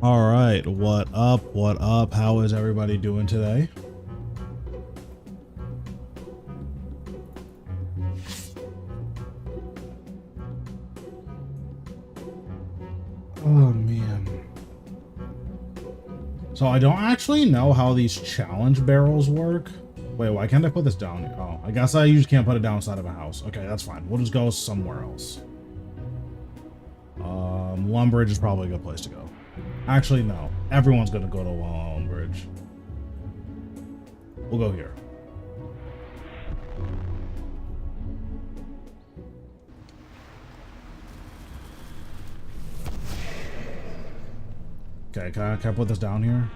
All right, what up? What up? How is everybody doing today? Oh man. So I don't actually know how these challenge barrels work. Wait, why can't I put this down? Oh, I guess I just can't put it down inside of a house. Okay, that's fine. We'll just go somewhere else. Lumbridge is probably a good place to go. Actually, no. Everyone's gonna go to Lumbridge. We'll go here. Okay, can I put this down here?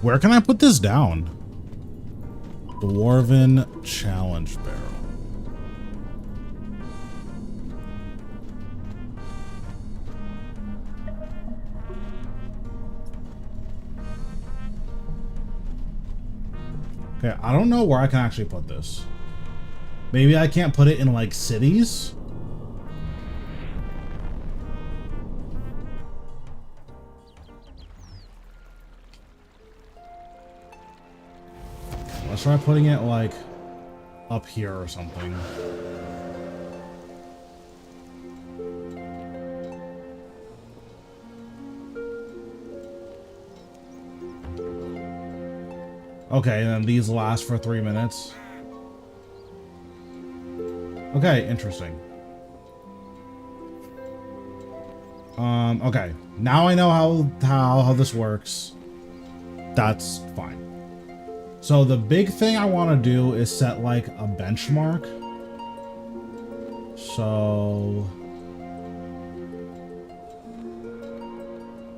Where can I put this down? Dwarven Challenge Barrel. Okay, I don't know where I can actually put this. Maybe I can't put it in like cities? Let's try putting it like up here or something. Okay, and then these last for 3 minutes. Okay, interesting. Okay. Now I know how this works. That's fine. So the big thing I want to do is set like a benchmark. So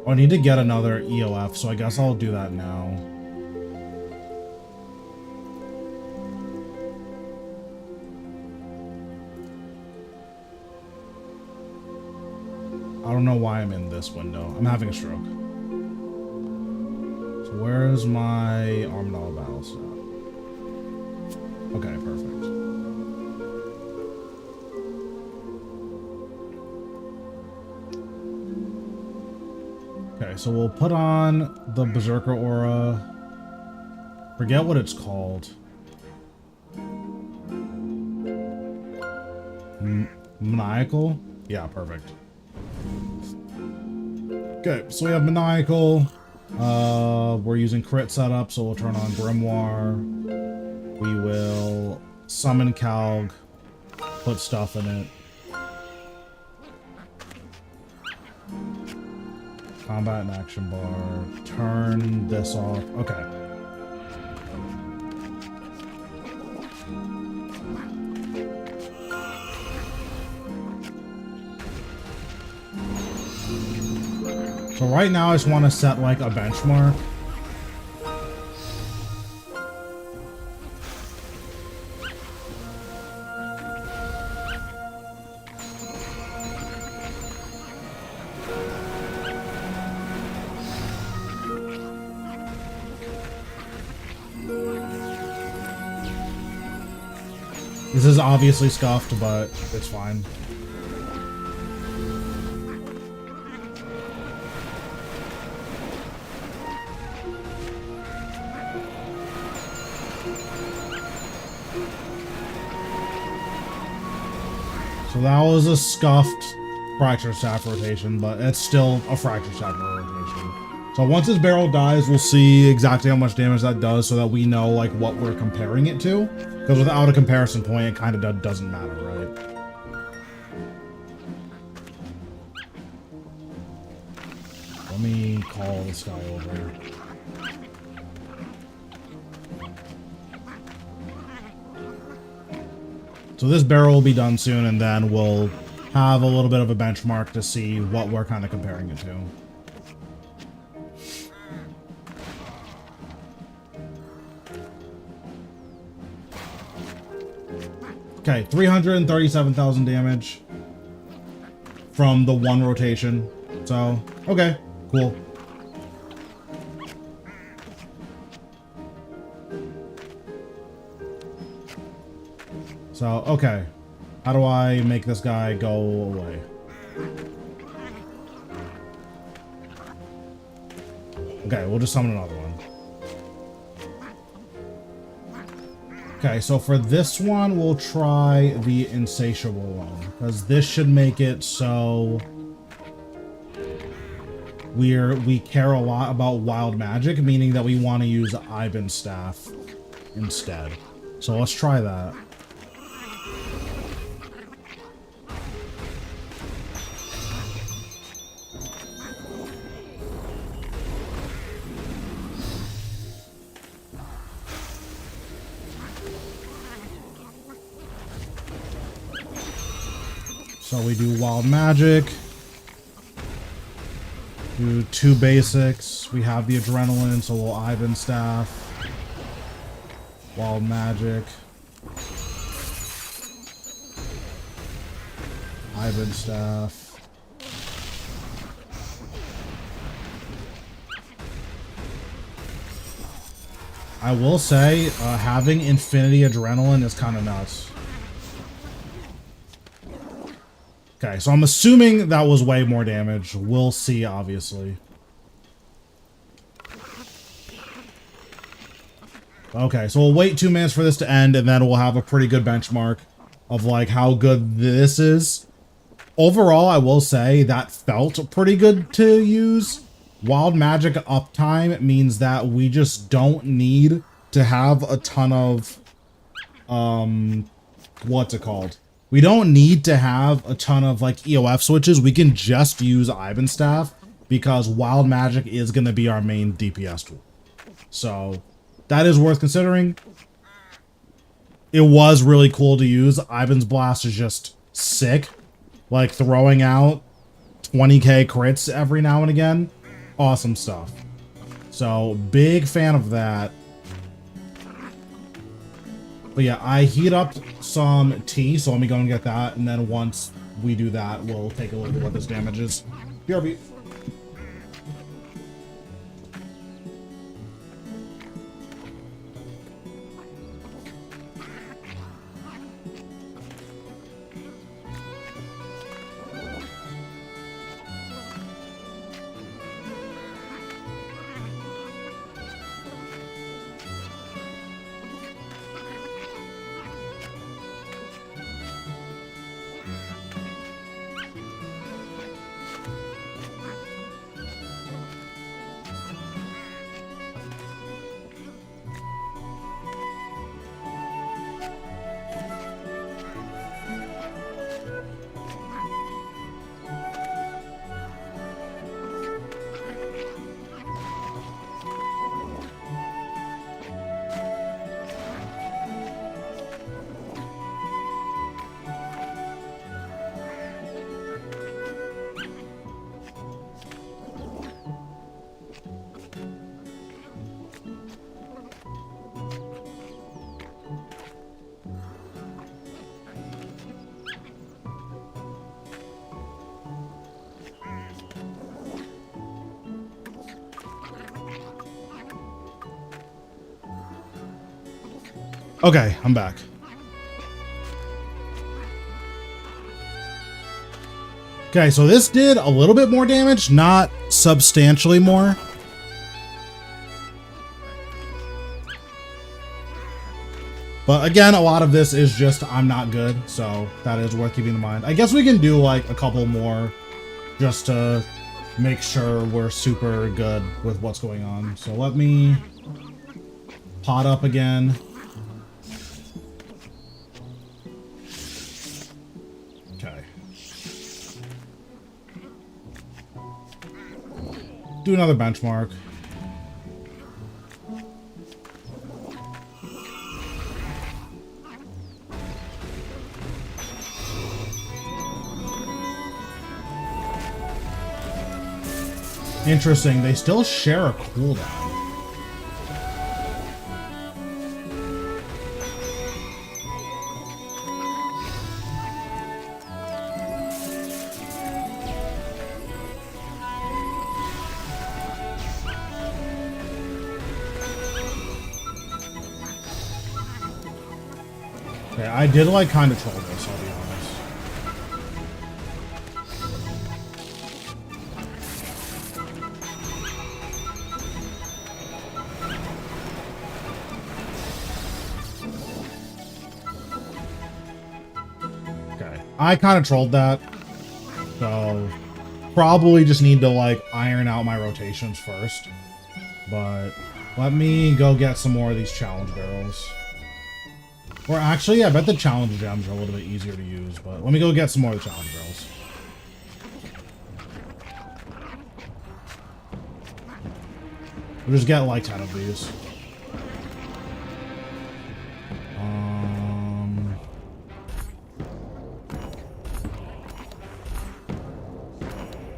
I need to get another EOF, so I guess I'll do that now. I don't know why I'm in this window. I'm having a stroke. So where's my Armadillo battle stat? Okay, perfect. Okay, so we'll put on the Berserker Aura. Forget what it's called. Maniacal? Yeah, perfect. Okay, so we have Maniacal. We're using crit setup, so we'll turn on Grimoire. We will summon Calg, put stuff in it. Combat and action bar. Turn this off. Okay. So right now I just want to set like a benchmark. This is obviously scuffed, but it's fine. So that was a scuffed fracture staff rotation, but it's still a fracture staff rotation. So once this barrel dies, we'll see exactly how much damage that does so that we know like what we're comparing it to. Because without a comparison point, it kind of doesn't matter, right? Let me call this guy over. So this barrel will be done soon, and then we'll have a little bit of a benchmark to see what we're kind of comparing it to. Okay, 337,000 damage from the one rotation. So, okay, cool. So, okay. How do I make this guy go away? Okay, we'll just summon another one. Okay, so for this one, we'll try the insatiable one, because this should make it so we care a lot about wild magic, meaning that we want to use Ivan's staff instead. So let's try that. So we do wild magic, do 2 basics. We have the adrenaline, so we'll Ivan staff, wild magic, Ivan staff. I will say, having infinity adrenaline is kind of nuts. Okay, so I'm assuming that was way more damage. We'll see, obviously. Okay, so we'll wait 2 minutes for this to end, and then we'll have a pretty good benchmark of, like, how good this is. Overall, I will say that felt pretty good to use. Wild magic uptime means that we just don't need to have a ton of, what's it called? We don't need to have a ton of like EOF switches. We can just use Ivan staff because wild magic is going to be our main DPS tool. So that is worth considering. It was really cool to use. Ivan's blast is just sick. Like throwing out 20k crits every now and again. Awesome stuff. So big fan of that. But yeah, I heat up some tea, so let me go and get that, and then once we do that, we'll take a look at what this damage is. BRB. Okay, I'm back. Okay, so this did a little bit more damage, not substantially more. But again, a lot of this is just I'm not good, so that is worth keeping in mind. I guess we can do like a couple more just to make sure we're super good with what's going on. So let me pot up again. Okay. Do another benchmark. Interesting, they still share a cooldown. Okay, I did like kind of troll this, I'll be honest. I kind of trolled that. So probably just need to like iron out my rotations first. But let me go get some more of these challenge barrels. Or actually, I bet the challenge gems are a little bit easier to use, but let me go get some more of the challenge barrels. We'll just get like 10 of these.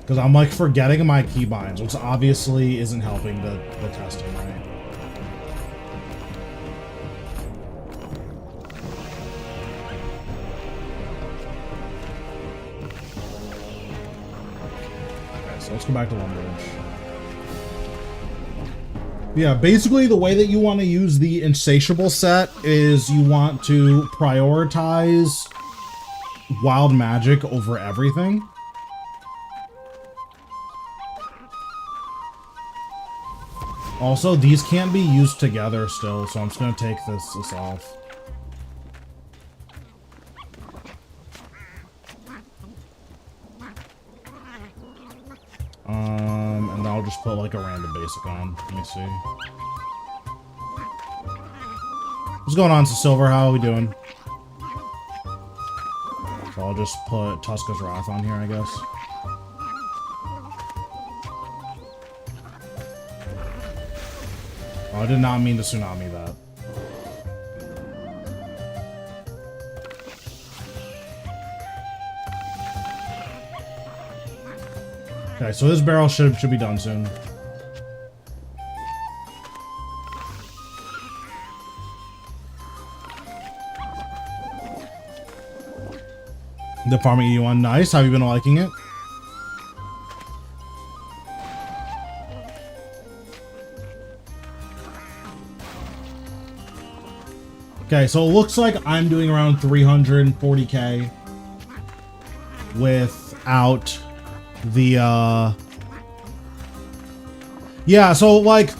Because I'm like forgetting my keybinds, which obviously isn't helping the testing, right? Okay, so let's go back to Lumbridge. Yeah, basically the way that you want to use the insatiable set is you want to prioritize wild magic over everything. Also, these can't be used together still, so I'm just gonna take this off. And I'll just put like a random basic on. Let me see. What's going on, Silver? How are we doing? So I'll just put Tuska's Wrath on here, I guess. Oh, I did not mean to tsunami that. Okay, so this barrel should be done soon. The farming E1, nice. Have you been liking it? Okay, so it looks like I'm doing around 340k without the yeah, so like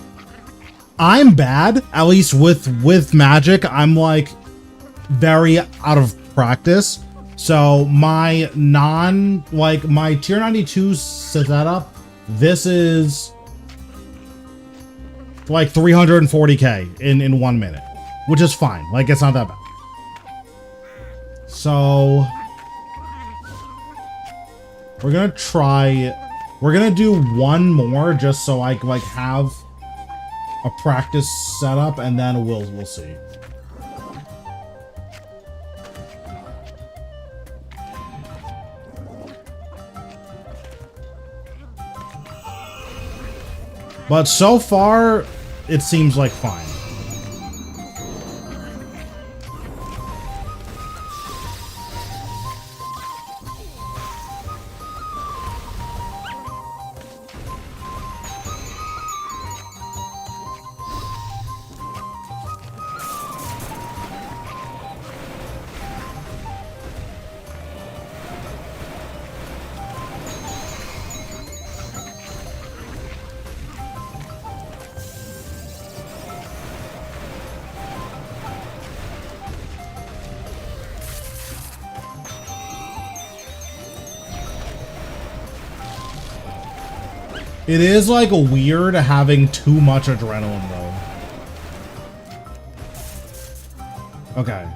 I'm bad, at least with magic. I'm like very out of practice. So my my tier 92 setup, this is like 340k in 1 minute. Which is fine. Like, it's not that bad. So we're gonna try. We're gonna do one more just so I like have a practice setup, and then we'll see. But so far, it seems like fine. It is like weird having too much adrenaline though. Okay.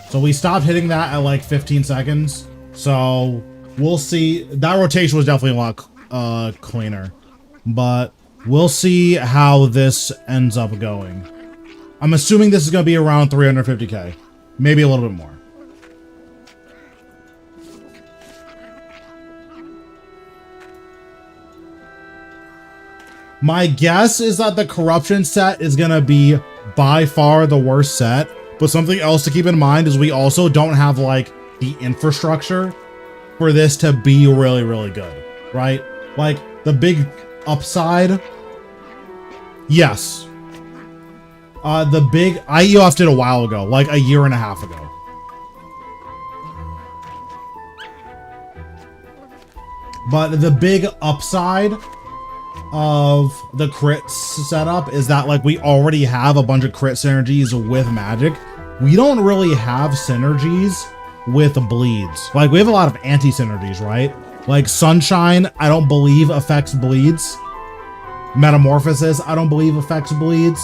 So we stopped hitting that at like 15 seconds. So we'll see. That rotation was definitely a lot cleaner. But we'll see how this ends up going. I'm assuming this is going to be around 350k. Maybe a little bit more. My guess is that the corruption set is going to be by far the worst set. But something else to keep in mind is we also don't have like the infrastructure for this to be really, really good, right? Like the big upside. Yes. The big IEOF did a while ago, like a year and a half ago. But the big upside of the crit setup is that like we already have a bunch of crit synergies with magic. We don't really have synergies with bleeds. Like, we have a lot of anti-synergies, right? Like, Sunshine, I don't believe affects bleeds. Metamorphosis, I don't believe affects bleeds.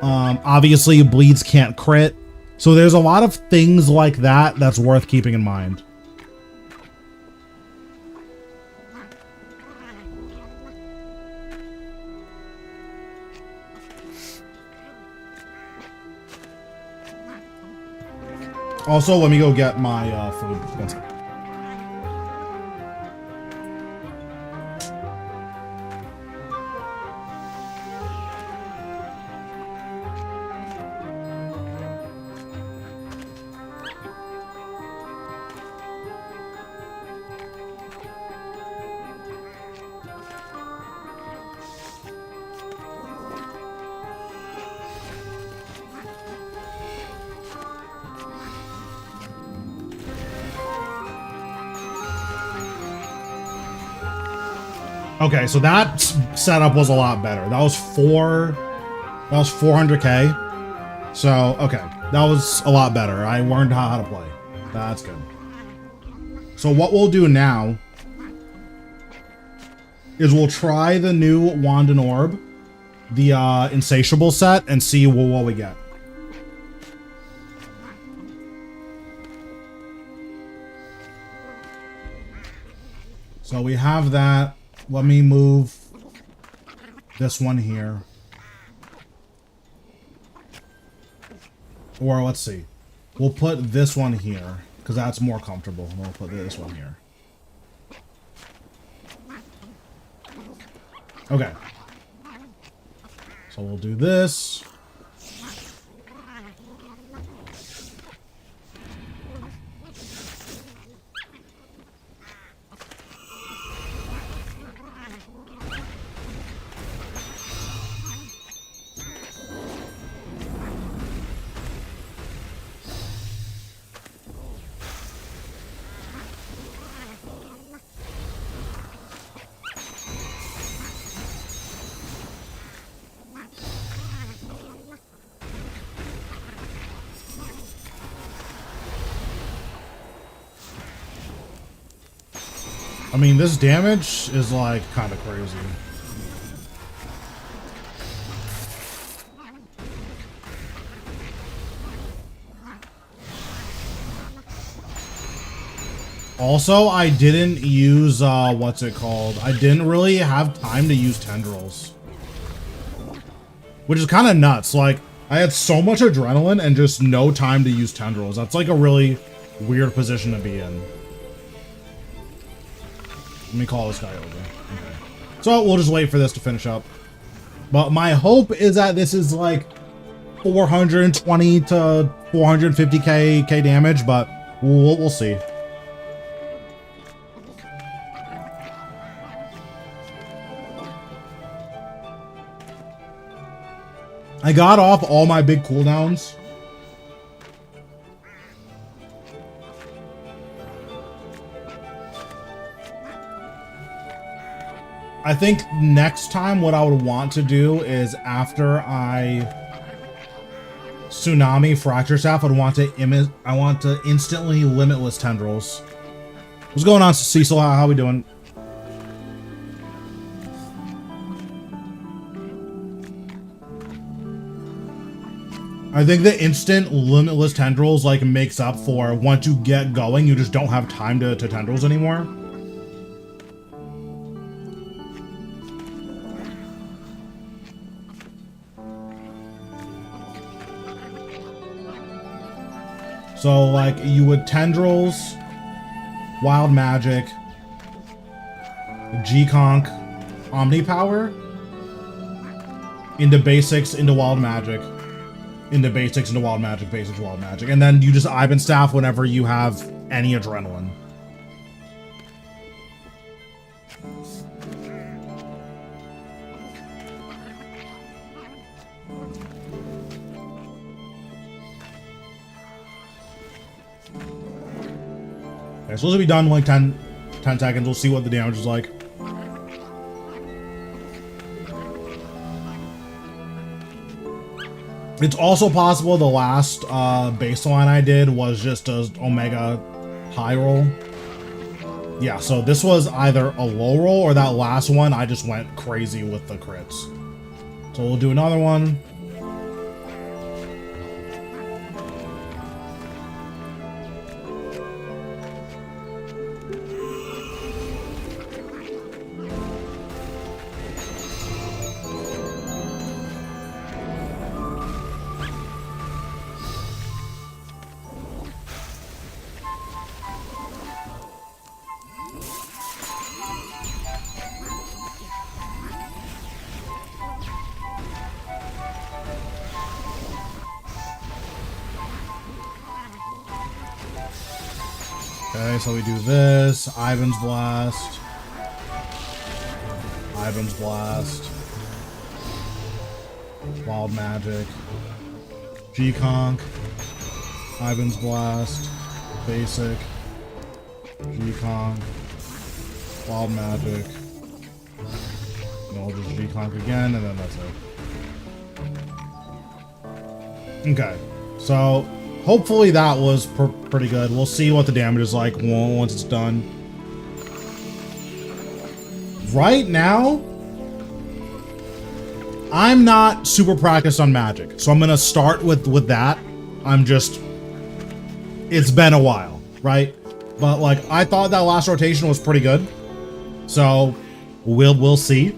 Obviously, bleeds can't crit. So there's a lot of things like that that's worth keeping in mind. Also, let me go get my food. One second. Okay, so that setup was a lot better. That was 400k. So, okay, that was a lot better. I learned how to play. That's good. So what we'll do now is we'll try the new Wand and Orb, the Insatiable set, and see what we get. So we have that. Let me move this one here. Or let's see. We'll put this one here because that's more comfortable. We'll put this one here. Okay. So we'll do this. I mean, this damage is like kind of crazy. Also, I didn't use, what's it called? I didn't really have time to use tendrils. Which is kind of nuts. Like, I had so much adrenaline and just no time to use tendrils. That's like a really weird position to be in. Let me call this guy over. Okay. So we'll just wait for this to finish up. But my hope is that this is like 420 to 450k damage, but we'll see. I got off all my big cooldowns. I think next time what I would want to do is after I Tsunami Fracture Staff, I want to instantly Limitless Tendrils. What's going on, Cecil? How we doing? I think the instant Limitless Tendrils like makes up for once you get going, you just don't have time to Tendrils anymore. So, like, you would Tendrils, Wild Magic, G-Conk, Omnipower, into Basics, into Wild Magic, into Basics, into Wild Magic, Basics, Wild Magic. And then you just Ivan Staff whenever you have any adrenaline. Okay, so this will be done in like 10 seconds. We'll see what the damage is like. It's also possible the last baseline I did was just a Omega high roll. Yeah, so this was either a low roll or that last one I just went crazy with the crits. So we'll do another one. Okay, so we do this, Ivan's Blast, Wild Magic, G-Conk, Ivan's Blast, Basic, G-Conk, Wild Magic, and we'll just G-Conk again, and then that's it. Okay, so hopefully that was pretty good. We'll see what the damage is like once it's done. Right now, I'm not super practiced on magic, so I'm gonna start with that. It's been a while, right? But like, I thought that last rotation was pretty good, so we'll see.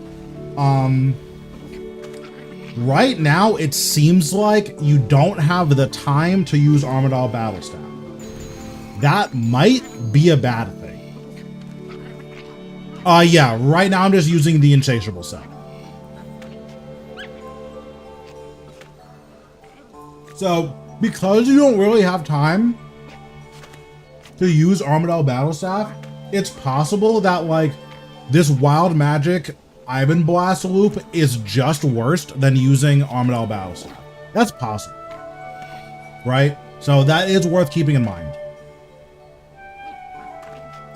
Right now, it seems like you don't have the time to use Armadale Battle Staff. That might be a bad thing. Yeah, right now I'm just using the Insatiable set. So, because you don't really have time to use Armadale Battle Staff, it's possible that like this Wild Magic Ivan Blast loop is just worse than using Armadale Battle Staff. That's possible, right? So that is worth keeping in mind.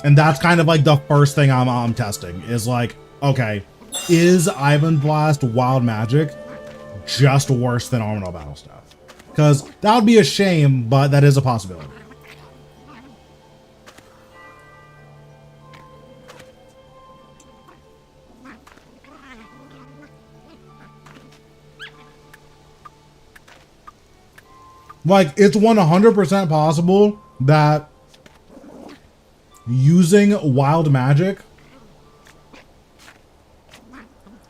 And that's kind of like the first thing I'm testing is like, okay, is Ivan Blast Wild Magic just worse than Armadale Battle Staff? Because that would be a shame, but that is a possibility. Like, it's 100% possible that using Wild Magic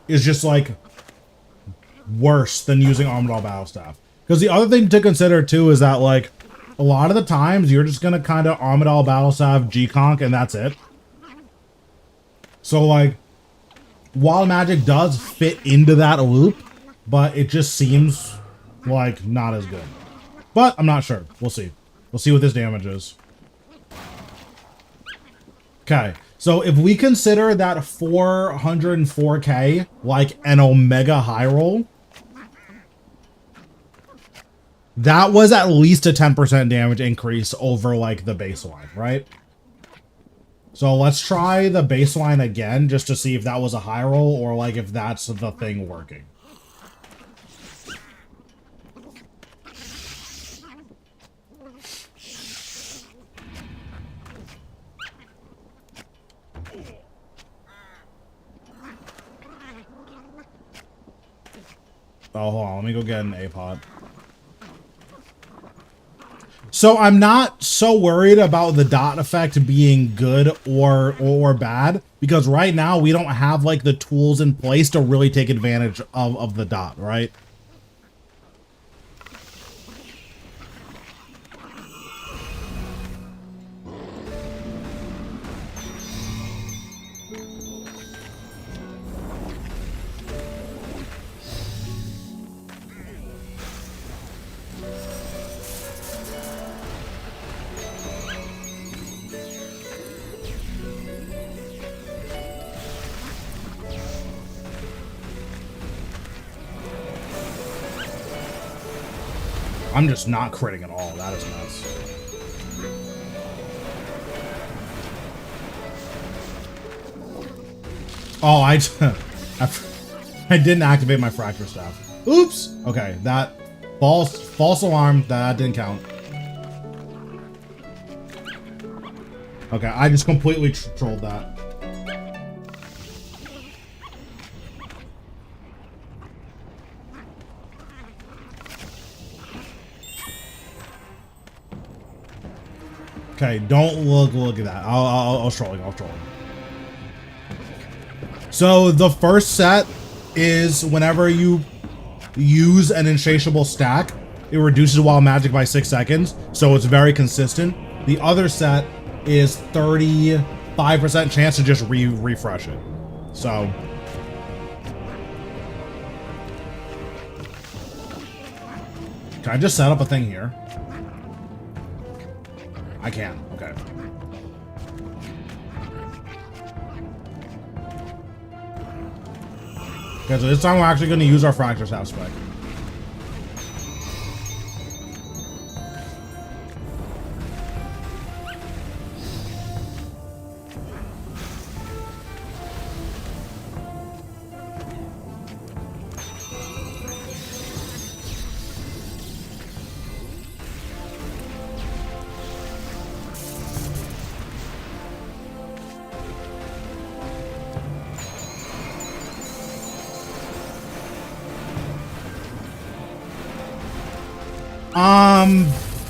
is just, like, worse than using Armadale Battle Staff. Because the other thing to consider, too, is that, like, a lot of the times you're just going to kind of Armadale Battle Staff G-Conk, and that's it. So, like, Wild Magic does fit into that loop, but it just seems, like, not as good. But I'm not sure. We'll see. We'll see what this damage is. Okay. So if we consider that 404k like an Omega high roll, that was at least a 10% damage increase over like the baseline, right? So let's try the baseline again just to see if that was a high roll or like if that's the thing working. Oh, hold on. Let me go get an A-pot. So I'm not so worried about the dot effect being good or bad, because right now we don't have like the tools in place to really take advantage of the dot, right? I'm just not critting at all. That is nuts. Oh, I didn't activate my fracture staff. Oops. Okay, that False alarm. That didn't count. Okay, I just completely trolled that. Okay, don't look at that. I'll trolling. So the first set is whenever you use an insatiable stack, it reduces wild magic by 6 seconds, so it's very consistent. The other set is 35% chance to just refresh it. So can I just set up a thing here? I can. Okay. Okay, so this time we're actually going to use our fracture staff spec.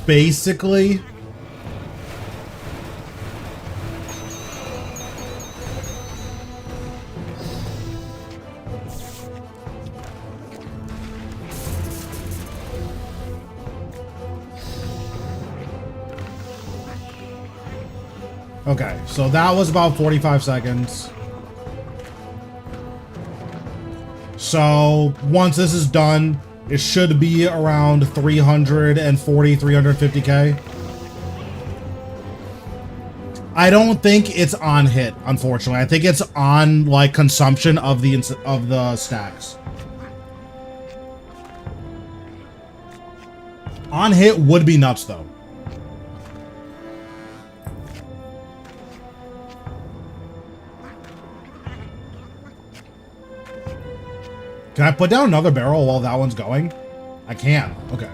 Basically. Okay, so that was about 45 seconds. So once this is done, it should be around 340, 350k. I don't think it's on hit, unfortunately. I think it's on like consumption of the stacks. On hit would be nuts though. Can I put down another barrel while that one's going? I can. Okay.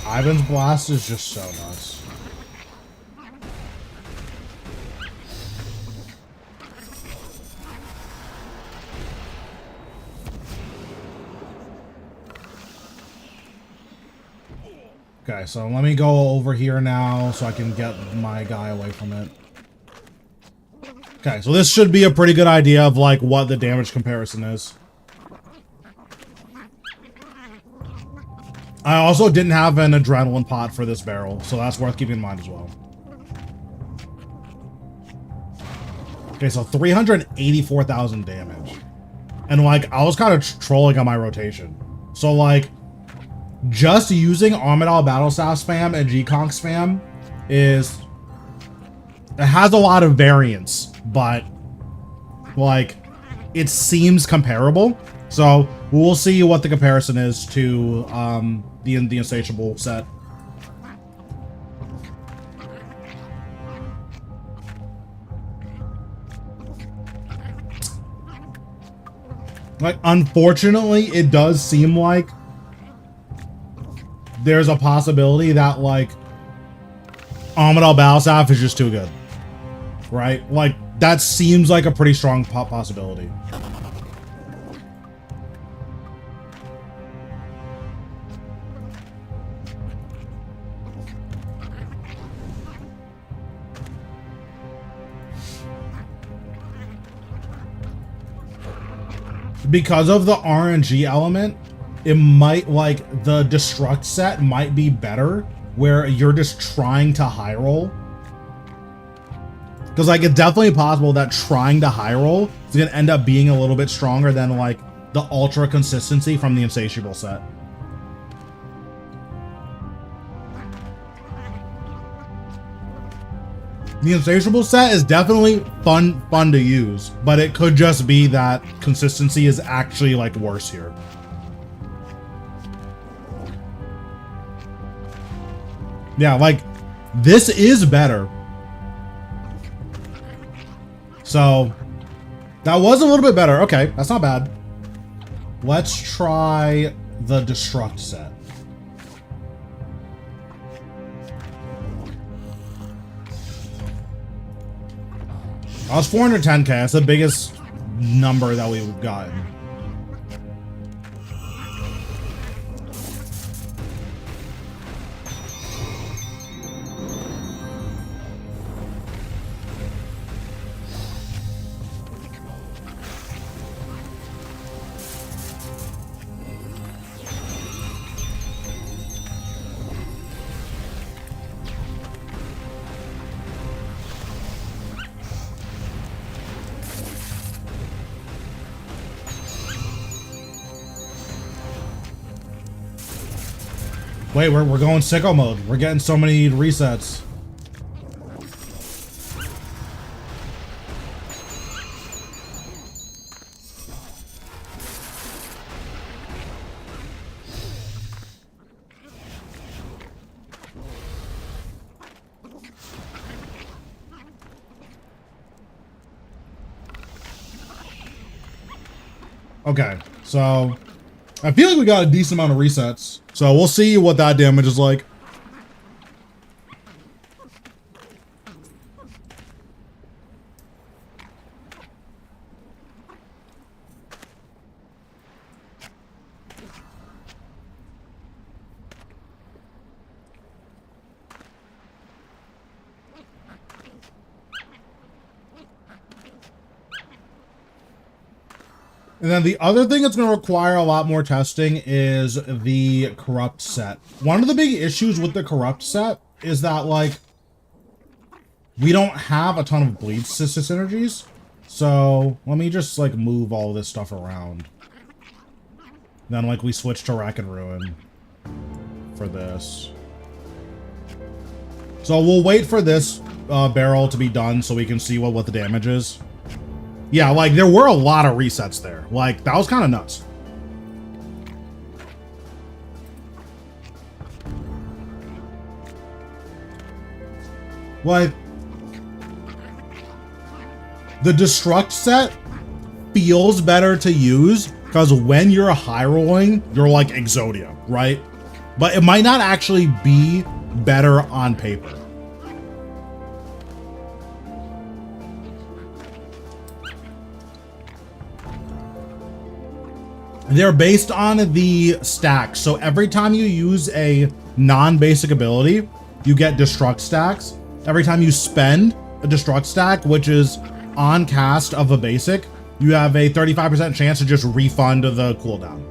Ivan's blast is just so nuts. Okay, so let me go over here now so I can get my guy away from it. Okay, so this should be a pretty good idea of like what the damage comparison is. I also didn't have an adrenaline pot for this barrel, so that's worth keeping in mind as well. Okay, so 384,000 damage. And like, I was kind of trolling on my rotation. So like, just using Armadale Battle Staff spam and G-Conk spam is... It has a lot of variance, but like, it seems comparable. So we'll see what the comparison is to the insatiable set. Like, unfortunately, it does seem like there's a possibility that like Armadale Battle Staff is just too good, right? Like, that seems like a pretty strong possibility. because of the RNG element, it might, like, the Destruct set might be better where you're just trying to high roll. Because, like, it's definitely possible that trying to high roll is going to end up being a little bit stronger than, like, the ultra consistency from the Insatiable set. The Insatiable set is definitely fun to use, but it could just be that consistency is actually, like, worse here. Yeah, like, this is better. So, that was a little bit better. Okay, that's not bad. Let's try the Destruct set. That was 410k. That's the biggest number that we've gotten. Wait, we're going sicko mode. We're getting so many resets. Okay, so I feel like we got a decent amount of resets. So we'll see what that damage is like. And then the other thing that's going to require a lot more testing is the Corrupt set. One of the big issues with the Corrupt set is that, like, we don't have a ton of bleed synergies. So let me just, like, move all this stuff around. Then, like, we switch to Rack and Ruin for this. So we'll wait for this barrel to be done so we can see what the damage is. Yeah, like, there were a lot of resets there. Like, that was kind of nuts. Like, the Destruct set feels better to use because when you're high rolling, you're like Exodia, right? But it might not actually be better on paper. They're based on the stacks. So every time you use a non-basic ability, you get Destruct stacks. Every time you spend a Destruct stack, which is on cast of a basic, you have a 35% chance to just refund the cooldown.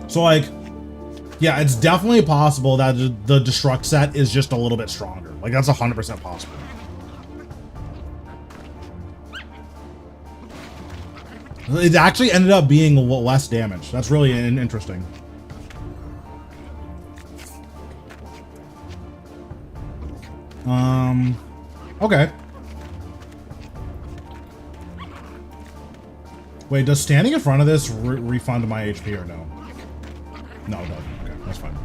So, like, yeah, it's definitely possible that the Destruct set is just a little bit stronger. Like, that's 100% possible. It actually ended up being less damage. That's really interesting. Okay. Wait, does standing in front of this refund my HP or no? No, it doesn't. Okay, that's fine.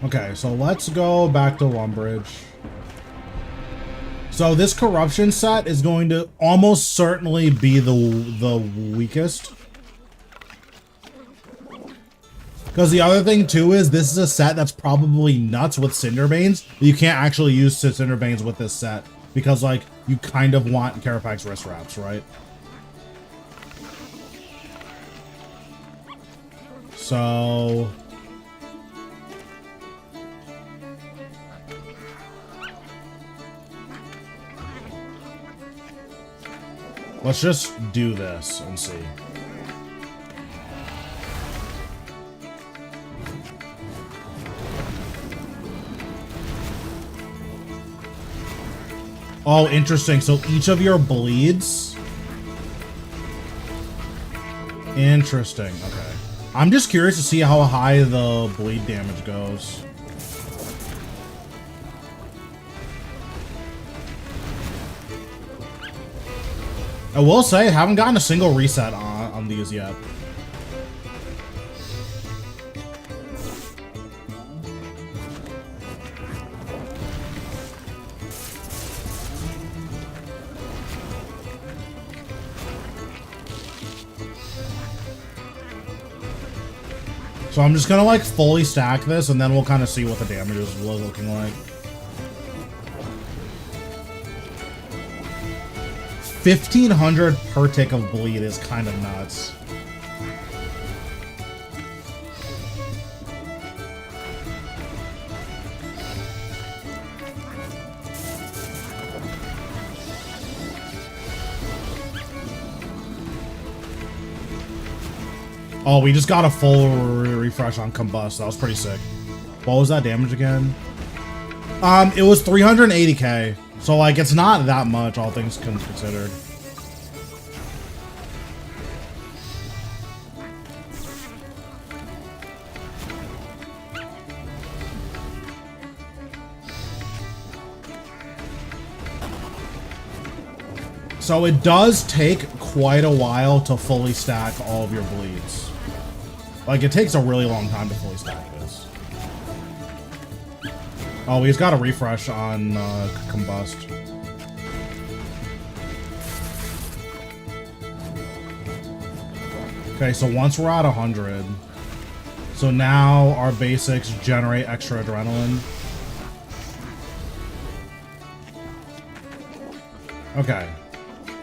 Okay, so let's go back to Lumbridge. So this corruption set is going to almost certainly be the weakest. Because the other thing too is this is a set that's probably nuts with Cinderbanes. You can't actually use Cinderbanes with this set because, like, you kind of want Carapax wrist wraps, right? So let's just do this and see. Oh, interesting. So each of your bleeds. Interesting. Okay. I'm just curious to see how high the bleed damage goes. I will say, I haven't gotten a single reset on these yet. So I'm just gonna like fully stack this and then we'll kind of see what the damage is looking like. 1500 per tick of bleed is kind of nuts. Oh, we just got a full refresh on Combust. That was pretty sick. What was that damage again? It was 380k. So, like, it's not that much, all things considered. So it does take quite a while to fully stack all of your bleeds. Like, it takes a really long time to fully stack this. Oh, we just got a refresh on Combust. Okay, so once we're at 100, so now our basics generate extra adrenaline. Okay.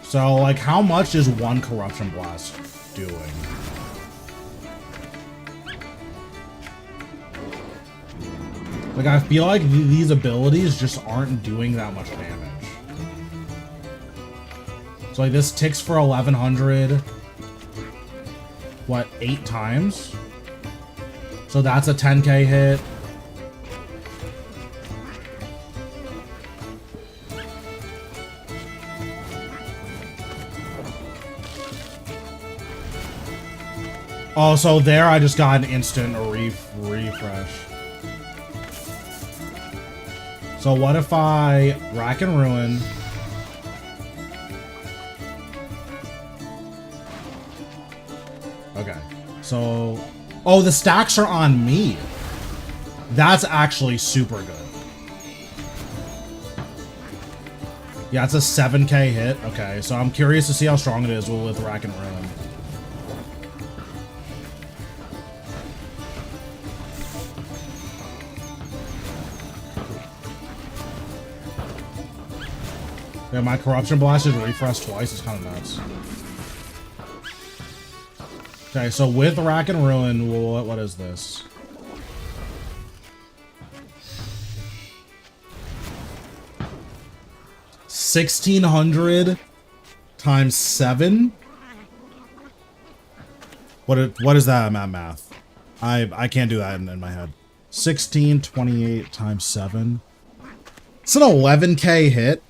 So, like, how much is one Corruption Blast doing? Like, I feel like these abilities just aren't doing that much damage. So, like, this ticks for 1100. What, 8 times? So that's a 10k hit. Oh, so there I just got an instant refresh. So what if I Rack and Ruin? Okay, so... Oh, the stacks are on me. That's actually super good. Yeah, it's a 7k hit. Okay, so I'm curious to see how strong it is with Rack and Ruin. Yeah, my Corruption Blast is refreshed twice. It's kind of nuts. Okay, so with Rack and Ruin, what is this? $1,600 times 7? What is that math? I can't do that in my head. 1628 times 7. It's an 11k hit.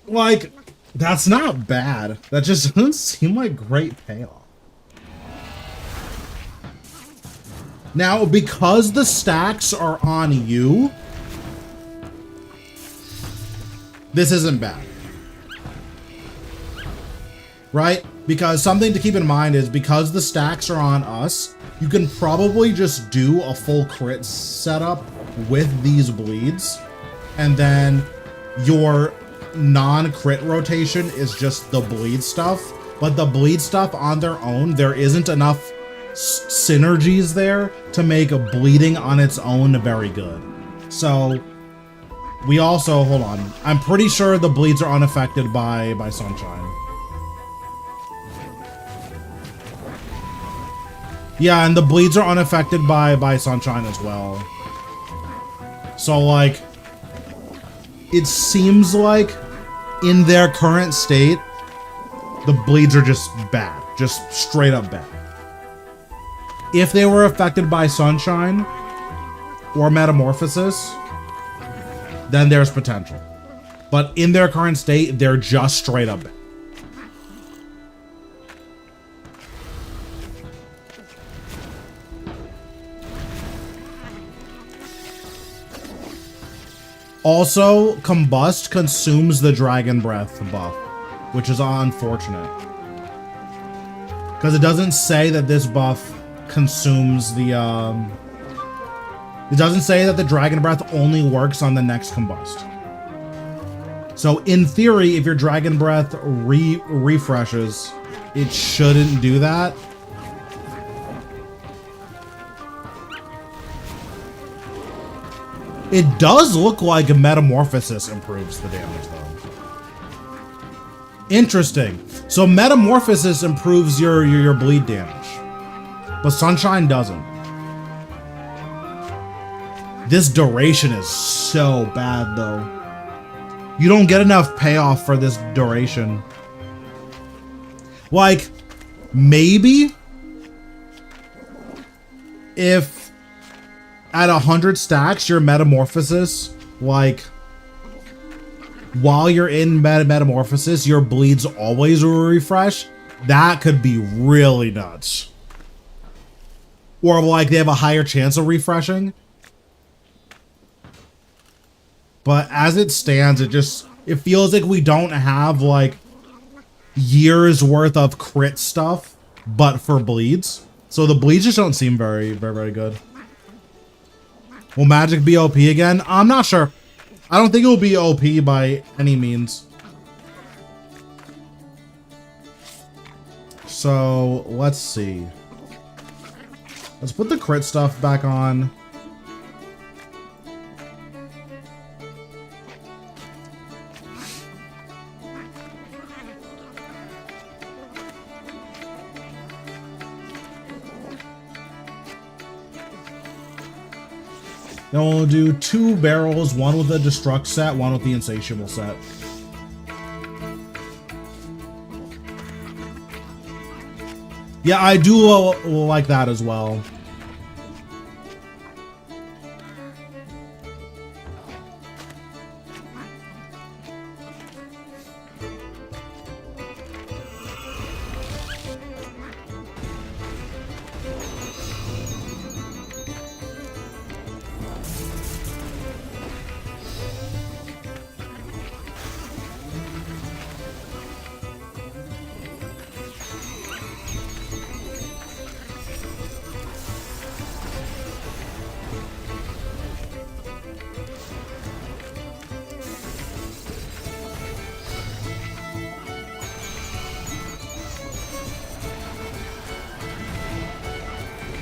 Like, that's not bad. That just doesn't seem like great payoff. Now, because the stacks are on you, this isn't bad. Right? Because something to keep in mind is because the stacks are on us, you can probably just do a full crit setup with these bleeds, and then your non-crit rotation is just the bleed stuff. But the bleed stuff on their own, there isn't enough synergies there to make a bleeding on its own very good. So we also, hold on, I'm pretty sure the bleeds are unaffected by Sunshine. Yeah, and the bleeds are unaffected by sunshine as well. So, like, it seems like in their current state, the bleeds are just bad. Just straight up bad. If they were affected by sunshine or metamorphosis, then there's potential. But in their current state, they're just straight up bad. Also, Combust consumes the Dragon Breath buff, which is unfortunate. Because it doesn't say that this buff consumes the, it doesn't say that the Dragon Breath only works on the next Combust. So in theory, if your Dragon Breath refreshes, it shouldn't do that. It does look like a Metamorphosis improves the damage, though. Interesting. So Metamorphosis improves your bleed damage, but Sunshine doesn't. This duration is so bad, though. You don't get enough payoff for this duration. Like, maybe if at 100 stacks, your Metamorphosis, like, while you're in Metamorphosis, your bleeds always refresh, that could be really nuts. Or, like, they have a higher chance of refreshing. But as it stands, it feels like we don't have, like, years worth of crit stuff, but for bleeds. So the bleeds just don't seem very good. Will magic be OP again? I'm not sure. I don't think it will be OP by any means. So let's see. Let's put the crit stuff back on. Then we'll do 2 barrels, one with the Destruct set, one with the Insatiable set. Yeah, I do like that as well.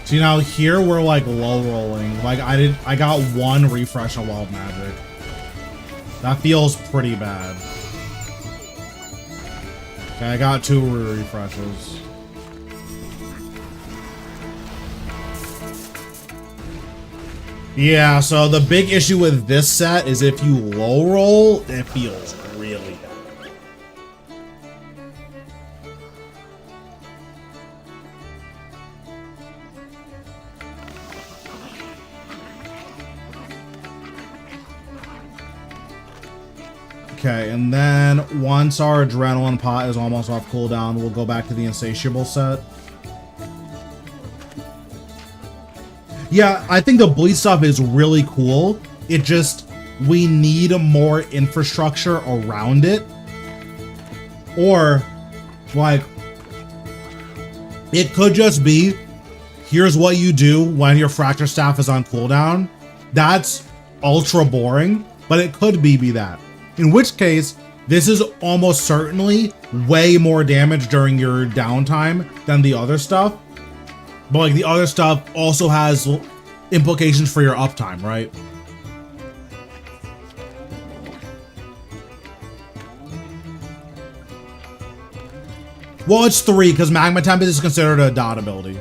See, now here we're like low rolling. Like I got 1 refresh on Wild Magic. That feels pretty bad. Okay, I got 2 refreshes. Yeah, so the big issue with this set is if you low roll, it feels really bad. Okay, and then once our Adrenaline Pot is almost off cooldown, we'll go back to the Insatiable set. Yeah, I think the bleed stuff is really cool. It just, we need more infrastructure around it. Or, like, it could just be, here's what you do when your Fracture Staff is on cooldown. That's ultra boring, but it could be that. In which case, this is almost certainly way more damage during your downtime than the other stuff. But like the other stuff also has implications for your uptime, right? Well, it's 3 because Magma Tempest is considered a dot ability.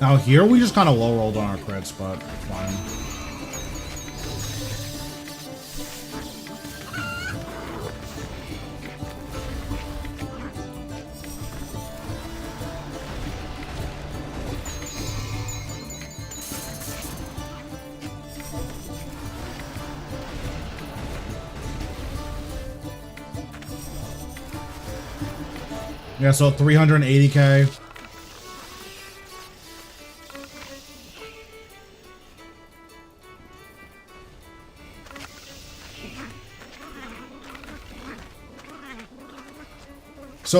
Now here we just kind of low rolled on our crits, but fine. Yeah, so 380k.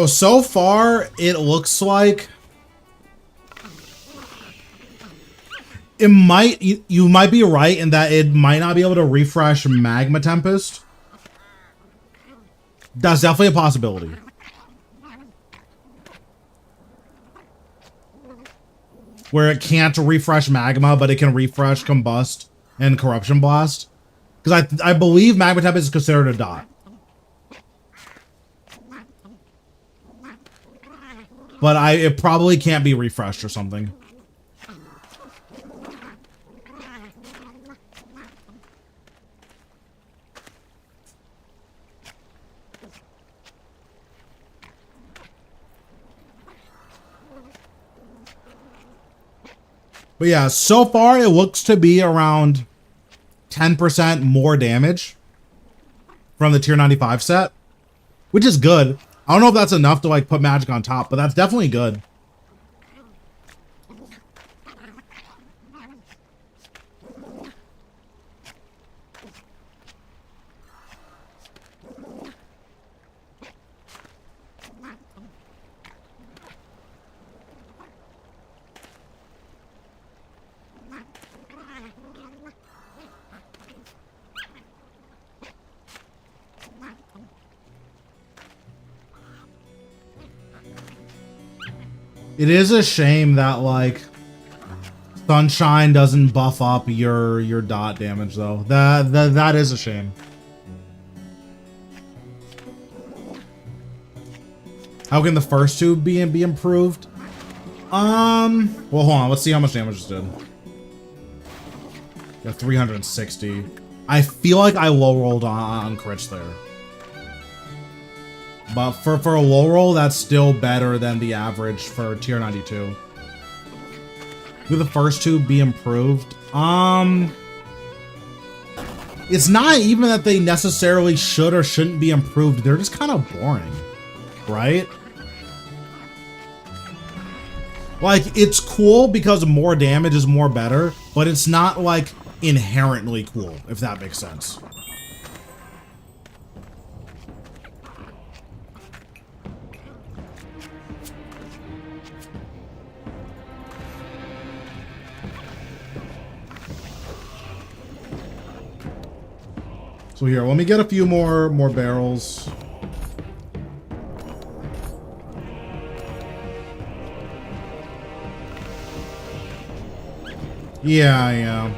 So far, it looks like it might, you might be right in that it might not be able to refresh Magma Tempest. That's definitely a possibility. Where it can't refresh Magma, but it can refresh Combust and Corruption Blast. Because I believe Magma Tempest is considered a dot. But it probably can't be refreshed or something. But yeah, so far it looks to be around 10% more damage from the tier 95 set, which is good. I don't know if that's enough to like put magic on top, but that's definitely good. It is a shame that like Sunshine doesn't buff up your dot damage though. That is a shame. How can the first two be improved? Well, hold on. Let's see how much damage this did. Got 360. I feel like I low rolled on crits there. But for a low roll, that's still better than the average for tier 92. Will the first two be improved? It's not even that they necessarily should or shouldn't be improved. They're just kind of boring, right? Like, it's cool because more damage is more better, but it's not like inherently cool, if that makes sense. So here, let me get a few more barrels. Yeah.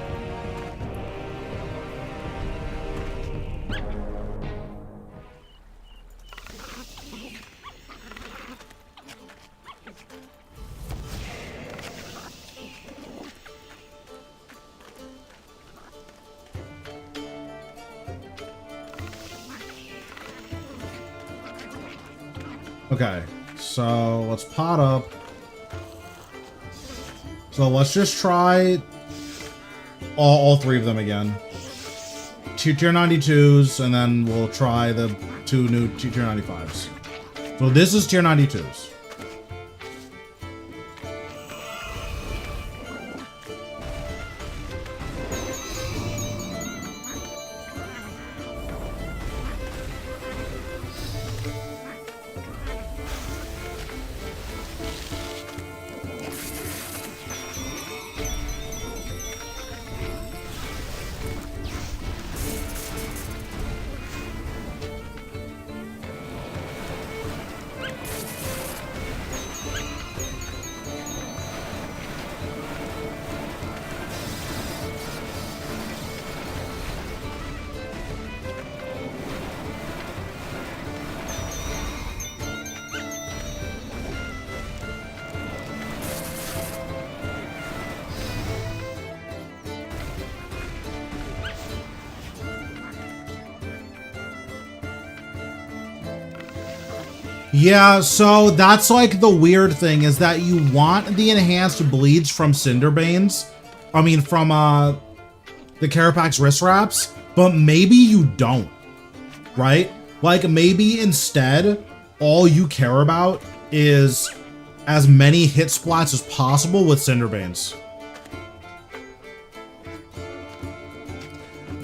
Okay, so let's pot up. So let's just try all three of them again. Two tier 92s, and then we'll try the two new tier 95s. So this is tier 92s. Yeah, so that's like the weird thing is that you want the enhanced bleeds from Cinderbanes. I mean, from the Carapax wrist wraps, but maybe you don't, right? Like maybe instead, all you care about is as many hit splats as possible with Cinderbanes.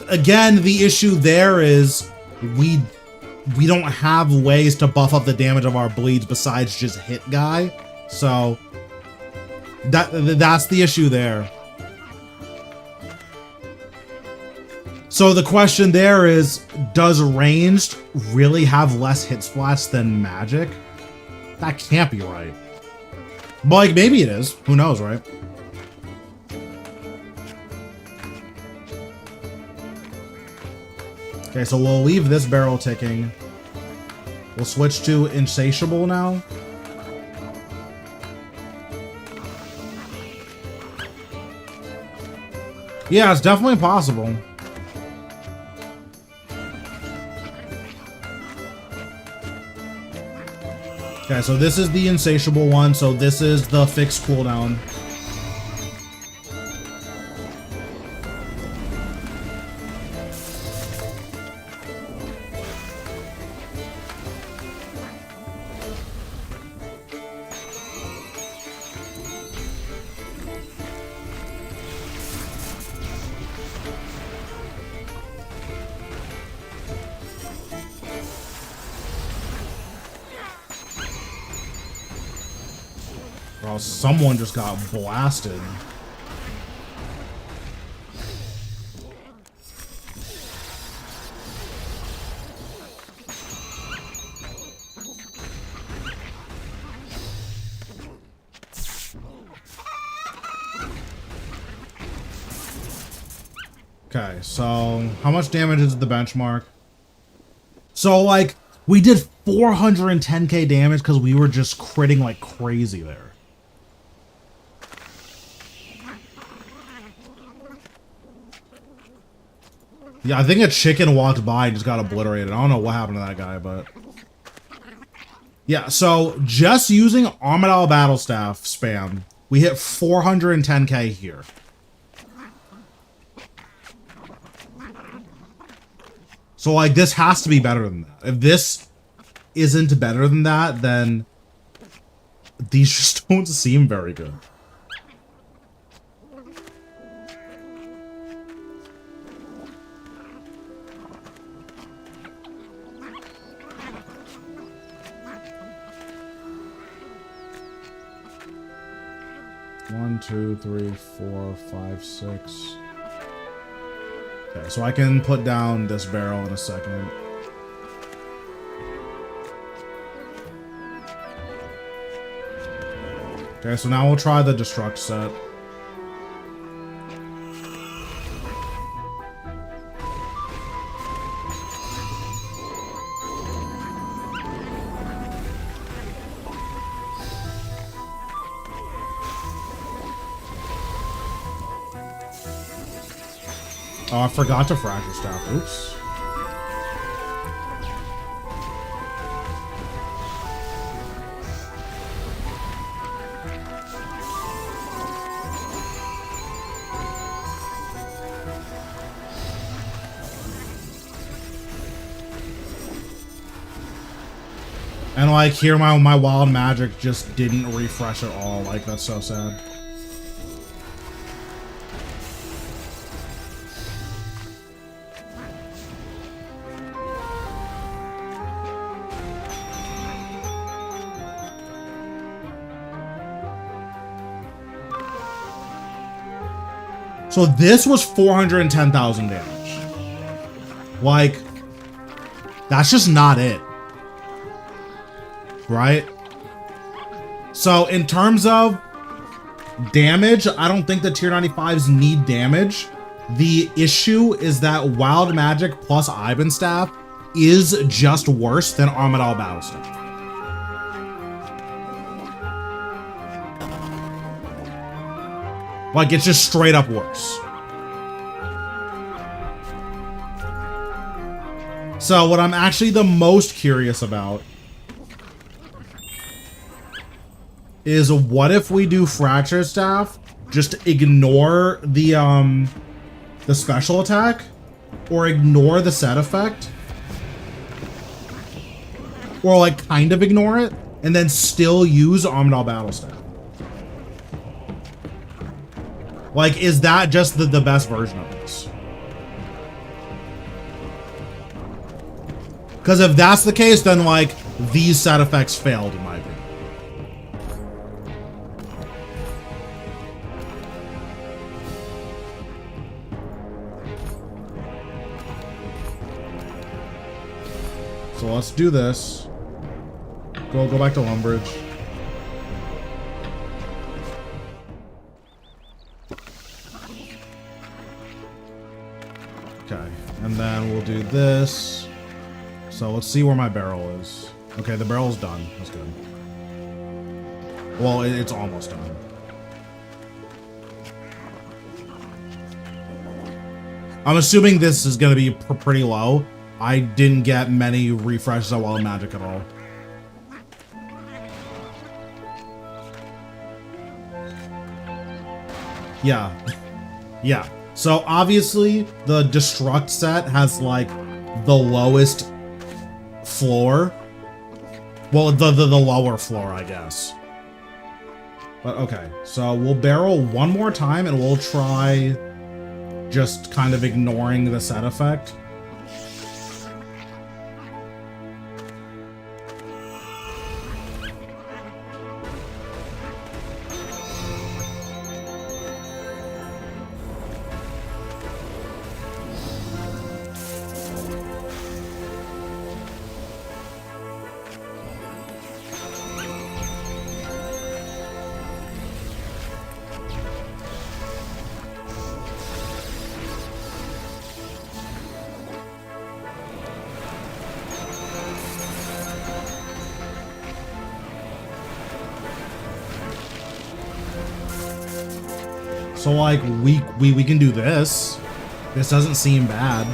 Again, the issue there is we don't have ways to buff up the damage of our bleeds besides just hit guy. So that's the issue there. So the question there is, does ranged really have less hit splats than magic? That can't be right. But like maybe it is. Who knows, right? Okay, so we'll leave this barrel ticking. We'll switch to insatiable now. Yeah, it's definitely possible. Okay, so this is the insatiable one, so this is the fixed cooldown. Bro, someone just got blasted. Okay, so how much damage is the benchmark? So like we did 410k damage because we were just critting like crazy there. Yeah, I think a chicken walked by and just got obliterated. I don't know what happened to that guy, but... Yeah, so just using Armadale Battlestaff spam, we hit 410k here. So, like, this has to be better than that. If this isn't better than that, then these just don't seem very good. One, two, three, 4, 5, 6. Okay, so I can put down this barrel in a second. Okay, so now we'll try the Destruct set. Oh, I forgot to fracture staff. Oops. And like here my wild magic just didn't refresh at all. Like that's so sad. So this was 410,000 damage. Like, that's just not it. Right? So in terms of damage, I don't think the tier 95s need damage. The issue is that Wild Magic plus Ivan Staff is just worse than Armadale Battlestaff. Like, it's just straight up worse. So what I'm actually the most curious about is what if we do Fracture Staff, just ignore the special attack, or ignore the set effect, or like kind of ignore it, and then still use Amidal Battle Staff. Like, is that just the best version of this? Because if that's the case, then like these set effects failed in my opinion. So let's do this. Go back to Lumbridge. Okay, and then we'll do this. So let's see where my barrel is. Okay, the barrel's done. That's good. Well, it's almost done. I'm assuming this is gonna be pretty low. I didn't get many refreshes at Wild Magic at all. Yeah. Yeah. So obviously the Destruct set has like the lowest floor. Well, the lower floor, I guess. But okay, so we'll barrel one more time and we'll try just kind of ignoring the set effect. So like we can do this. This doesn't seem bad.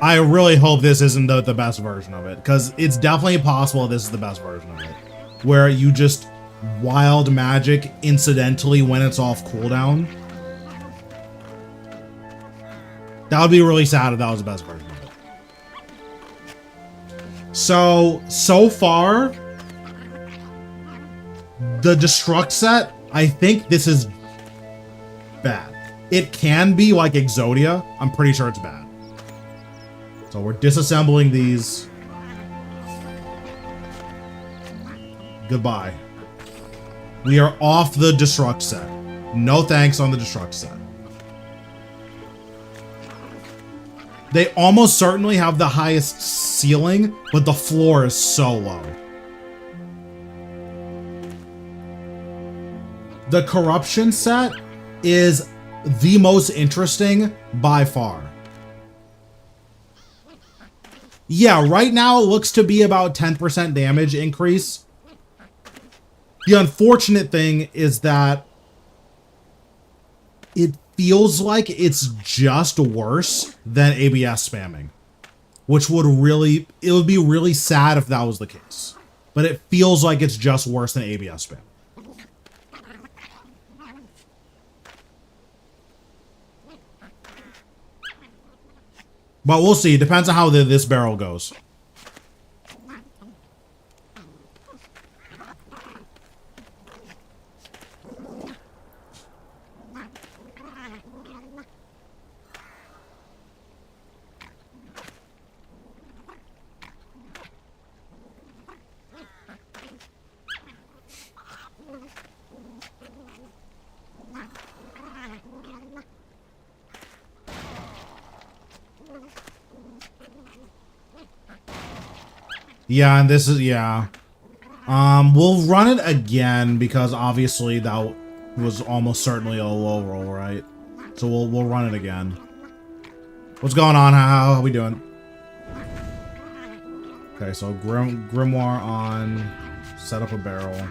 I really hope this isn't the best version of it, because it's definitely possible this is the best version of it, where you just wild magic incidentally when it's off cooldown. That would be really sad if that was the best version of it. So far, the Destruct set, I think this is bad. It can be like Exodia. I'm pretty sure it's bad. So we're disassembling these. Goodbye. We are off the Destruct set. No thanks on the Destruct set. They almost certainly have the highest ceiling, but the floor is so low. The Corruption set is the most interesting by far. Yeah, right now it looks to be about 10% damage increase. The unfortunate thing is that it feels like it's just worse than ABS spamming, which would really, it would be really sad if that was the case. But it feels like it's just worse than ABS spam. But we'll see. Depends on how this barrel goes. Yeah, and this is, yeah. We'll run it again because obviously that was almost certainly a low roll, right? So we'll run it again. What's going on? How are we doing? Okay, so Grimoire on, set up a barrel.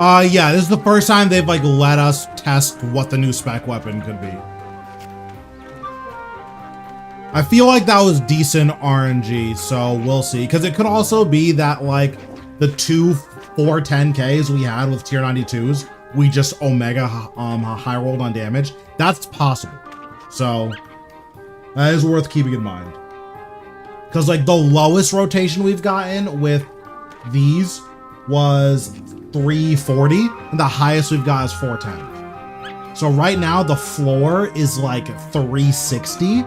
Yeah, this is the first time they've like let us test what the new spec weapon could be. I feel like that was decent RNG, so we'll see. Because it could also be that like the two 410Ks we had with tier 92s, we just Omega high rolled on damage. That's possible. So that is worth keeping in mind. Because like the lowest rotation we've gotten with these was 340, and the highest we've got is 410. So right now the floor is like 360.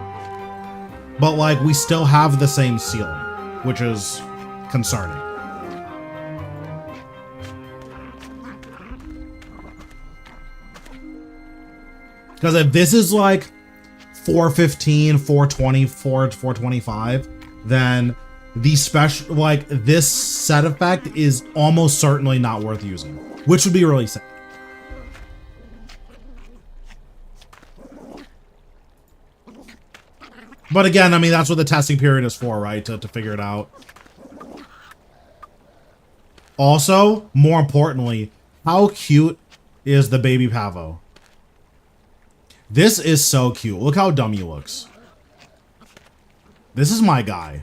But like we still have the same ceiling, which is concerning. Because if this is like 415, 420, 425, then the special, like this set effect is almost certainly not worth using, which would be really sad. But again, I mean, that's what the testing period is for, right? To figure it out. Also, more importantly, how cute is the baby Pavo? This is so cute. Look how dumb he looks. This is my guy.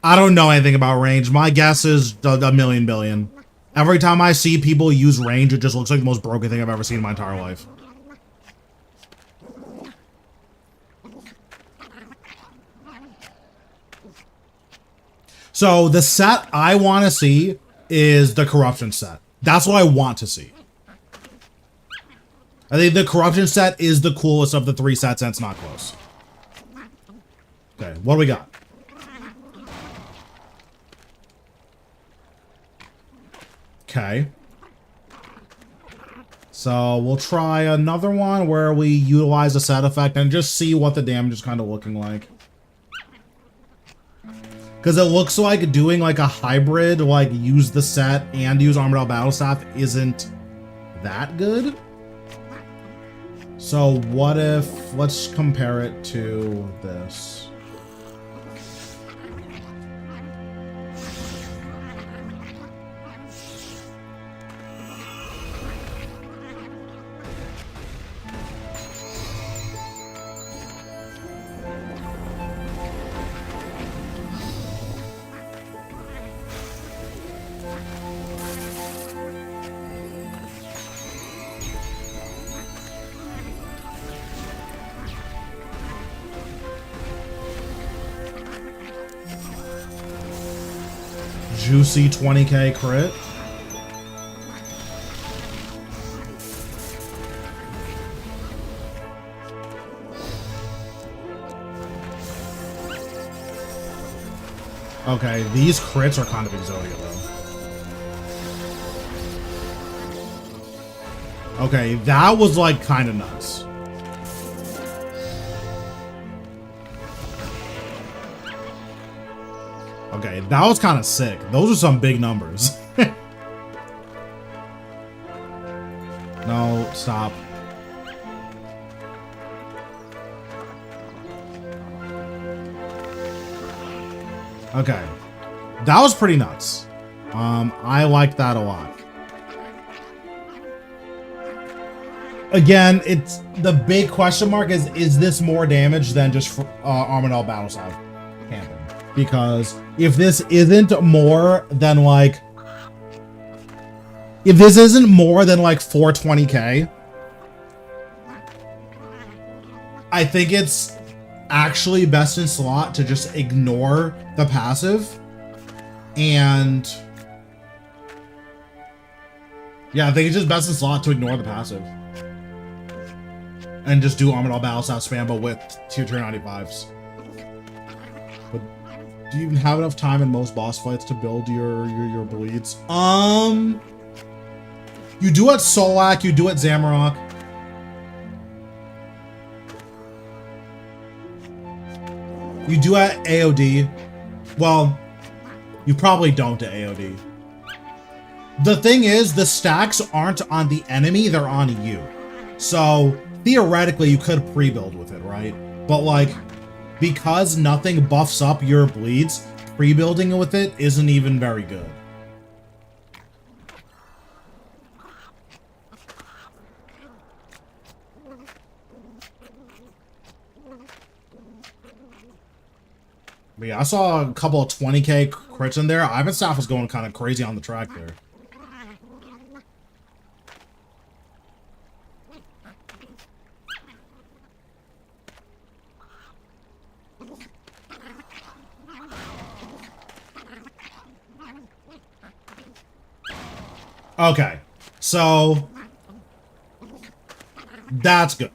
I don't know anything about range. My guess is a million billion. Every time I see people use range, it just looks like the most broken thing I've ever seen in my entire life. So the set I want to see is the corruption set. That's what I want to see. I think the corruption set is the coolest of the three sets, and it's not close. Okay, what do we got? Okay. So we'll try another one where we utilize a set effect and just see what the damage is kind of looking like. Because it looks like doing like a hybrid, like use the set and use Armored Battle Staff isn't that good. So what if, let's compare it to this. Juicy 20k crit. Okay, these crits are kind of Exodia though. Okay, that was like kind of nuts. Okay, that was kind of sick. Those are some big numbers. No, stop. Okay, that was pretty nuts. I like that a lot. Again, it's the big question mark is this more damage than just Armored Battle Staff camping? Because if this isn't more than like, if this isn't more than like 420k, I think it's actually best in slot to just ignore the passive. And yeah, I think it's just best in slot to ignore the passive and just do Armored Battle Staff spam, but with tier 95s. But do you even have enough time in most boss fights to build your bleeds? You do at Solak, you do at Zamorak. You do at AOD. Well, you probably don't at AOD. The thing is, the stacks aren't on the enemy, they're on you. So theoretically, you could pre-build with it, right? But like, because nothing buffs up your bleeds, pre-building with it isn't even very good. But yeah, I saw a couple of 20k crits in there. Ivan Staff was going kind of crazy on the track there. Okay, so that's good.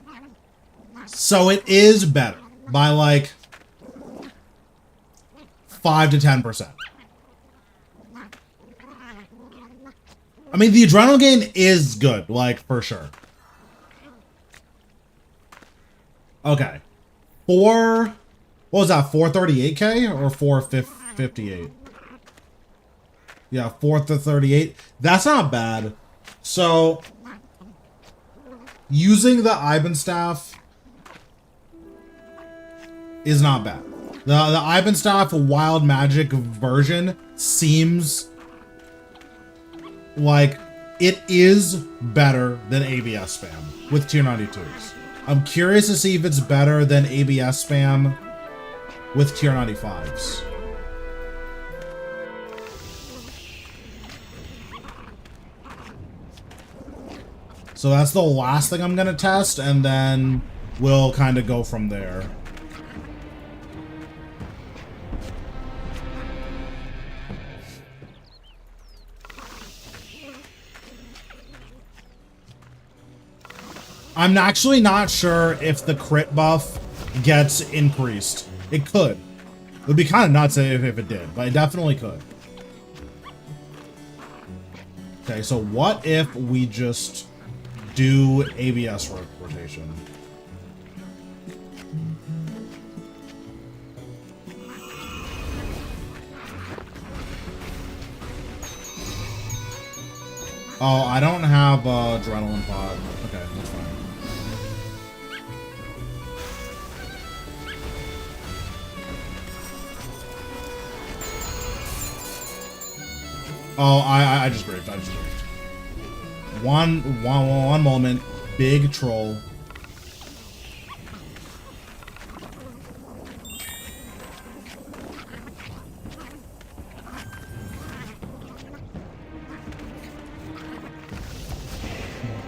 So it is better by like 5 to 10%. I mean, the adrenaline gain is good, like, for sure. Okay. What was that, 438k or 458? Yeah, 438. That's not bad. So, using the Ivan Staff is not bad. The Ivan Staff Wild Magic version seems like it is better than ABS spam with tier 92s. I'm curious to see if it's better than ABS spam with tier 95s. So that's the last thing I'm gonna test, and then we'll kind of go from there. I'm actually not sure if the crit buff gets increased. It could. It would be kind of nuts if it did, but it definitely could. Okay, so what if we just do ABS rotation? Oh, I don't have adrenaline pod. Okay, that's fine. Oh, I just griefed. I just griefed. One moment. Big troll.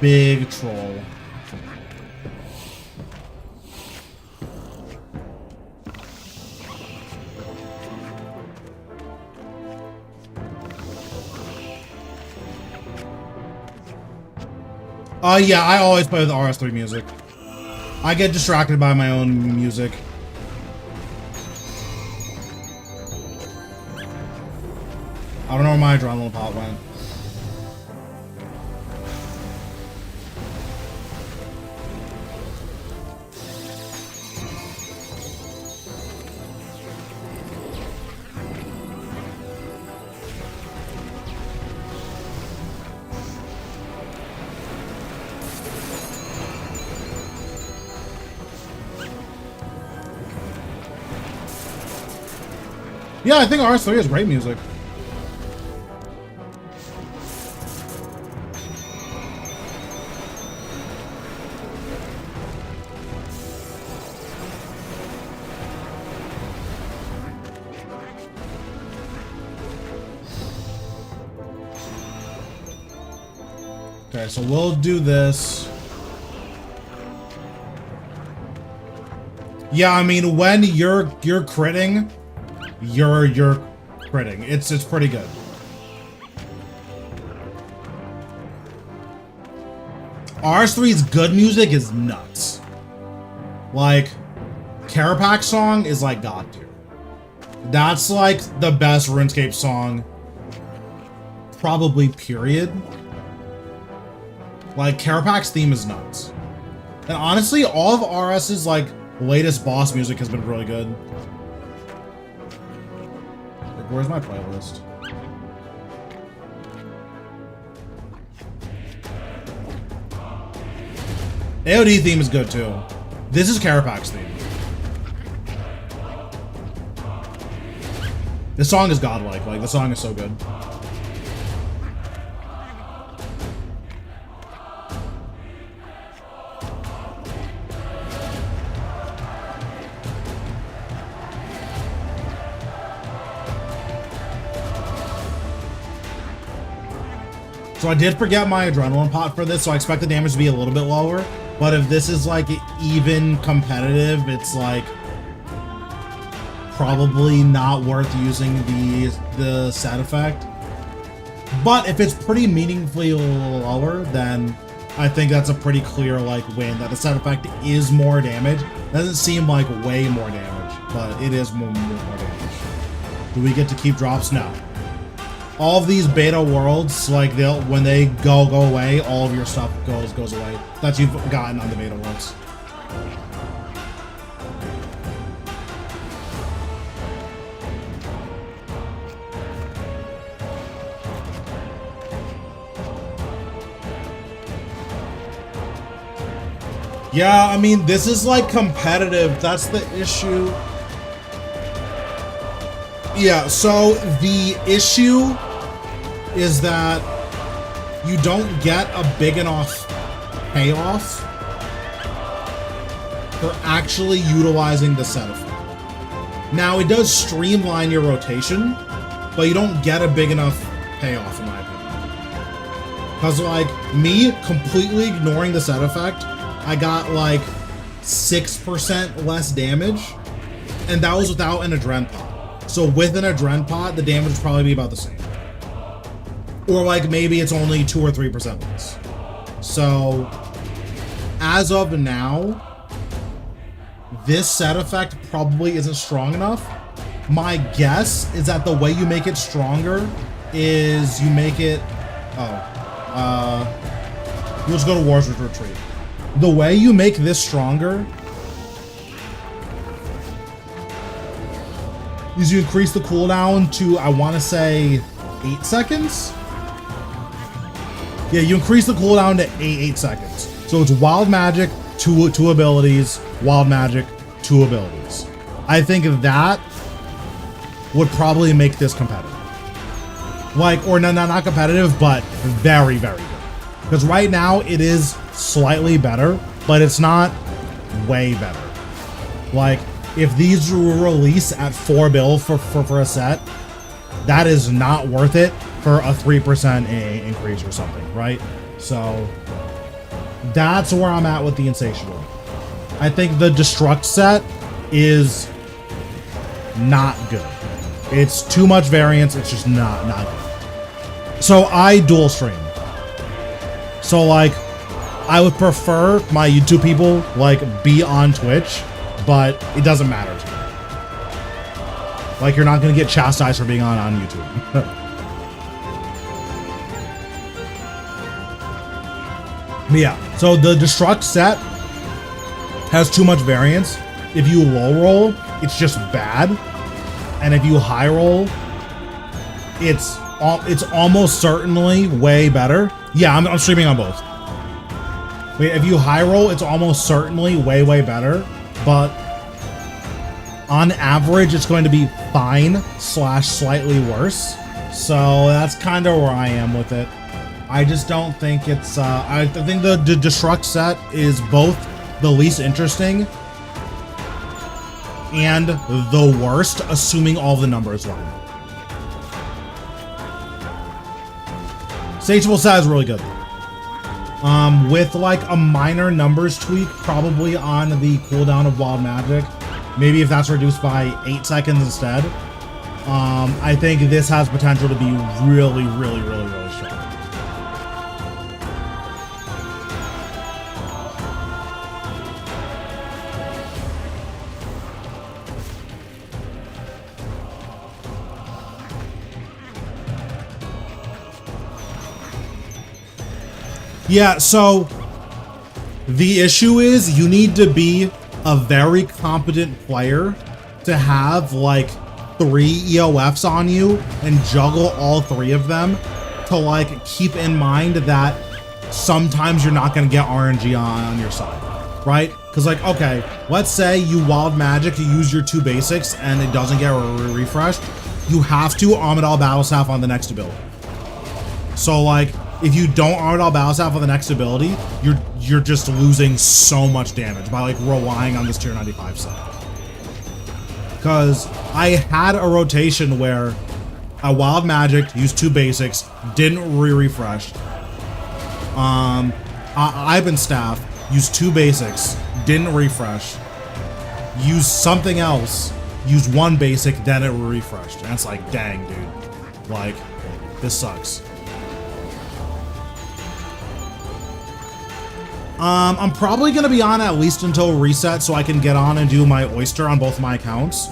Big troll. Yeah, I always play with RS3 music. I get distracted by my own music. I don't know where my adrenaline pot went. Yeah, I think RS3 is great music. Okay, so we'll do this. Yeah, I mean, when you're critting, you're critting. It's pretty good. RS3's good music is nuts. Like, Carapax song is like god tier. That's like the best RuneScape song, probably, period. Like, Carapax theme is nuts. And honestly, all of RS's like latest boss music has been really good. Where's my playlist? AOD theme is good too. This is Carapax theme. This song is godlike. Like, the song is so good. So I did forget my adrenaline pot for this, so I expect the damage to be a little bit lower. But if this is like even competitive, it's like probably not worth using the set effect. But if it's pretty meaningfully lower, then I think that's a pretty clear like win. That the set effect is more damage. Doesn't seem like way more damage, but it is more damage. Do we get to keep drops? No. All of these beta worlds, like when they go away, all of your stuff goes away that you've gotten on the beta worlds. Yeah, I mean, this is like competitive. That's the issue. Yeah, so the issue is that you don't get a big enough payoff for actually utilizing the set effect. Now, it does streamline your rotation, but you don't get a big enough payoff, in my opinion. Because, like, me completely ignoring the set effect, I got, like, 6% less damage, and that was without an adren pot. So with an adren pot, the damage would probably be about the same. Or like maybe it's only 2 or 3% less. So as of now, this set effect probably isn't strong enough. My guess is that the way you make it stronger is you make it, we'll just go to War's Retreat. The way you make this stronger is you increase the cooldown to, I want to say, 8 seconds? Yeah, you increase the cooldown to 8 seconds. So it's wild magic, two abilities, wild magic, 2 abilities. I think that would probably make this competitive. Like, or not competitive, but very, very good. Because right now it is slightly better, but it's not way better. Like, if these release at 4 bill for a set, that is not worth it for a 3% increase or something, right? So that's where I'm at with the Insatiable. I think the Destruct set is not good. It's too much variance. It's just not good. So I dual stream. So like, I would prefer my YouTube people like be on Twitch, but it doesn't matter to me. Like, you're not gonna get chastised for being on YouTube. Yeah, so the Destruct set has too much variance. If you low roll, it's just bad. And if you high roll, it's almost certainly way better. Yeah, I'm streaming on both. Wait, if you high roll, it's almost certainly way better. But on average, it's going to be fine / slightly worse. So that's kind of where I am with it. I just don't think it's, I think the Destruct set is both the least interesting and the worst, assuming all the numbers line. Insatiable set is really good. With like a minor numbers tweak, probably on the cooldown of Wild Magic. Maybe if that's reduced by 8 seconds instead. I think this has potential to be really strong. Yeah, so the issue is you need to be a very competent player to have like 3 EOFs on you and juggle all 3 of them to like keep in mind that sometimes you're not going to get RNG on your side, right? Because like, okay, let's say you wild magic, you use your 2 basics and it doesn't get refreshed. you have to Armadal Battle Staff on the next ability. So like, if you don't Armadal Battle Staff on the next ability, you're just losing so much damage by like relying on this tier 95 set. Because I had a rotation where I Wild Magic, used 2 basics, didn't refresh. Ivan Staff, used 2 basics, didn't refresh. Used something else, used 1 basic, then it refreshed. And it's like, dang, dude. Like, this sucks. I'm probably gonna be on at least until reset so I can get on and do my Oyster on both my accounts.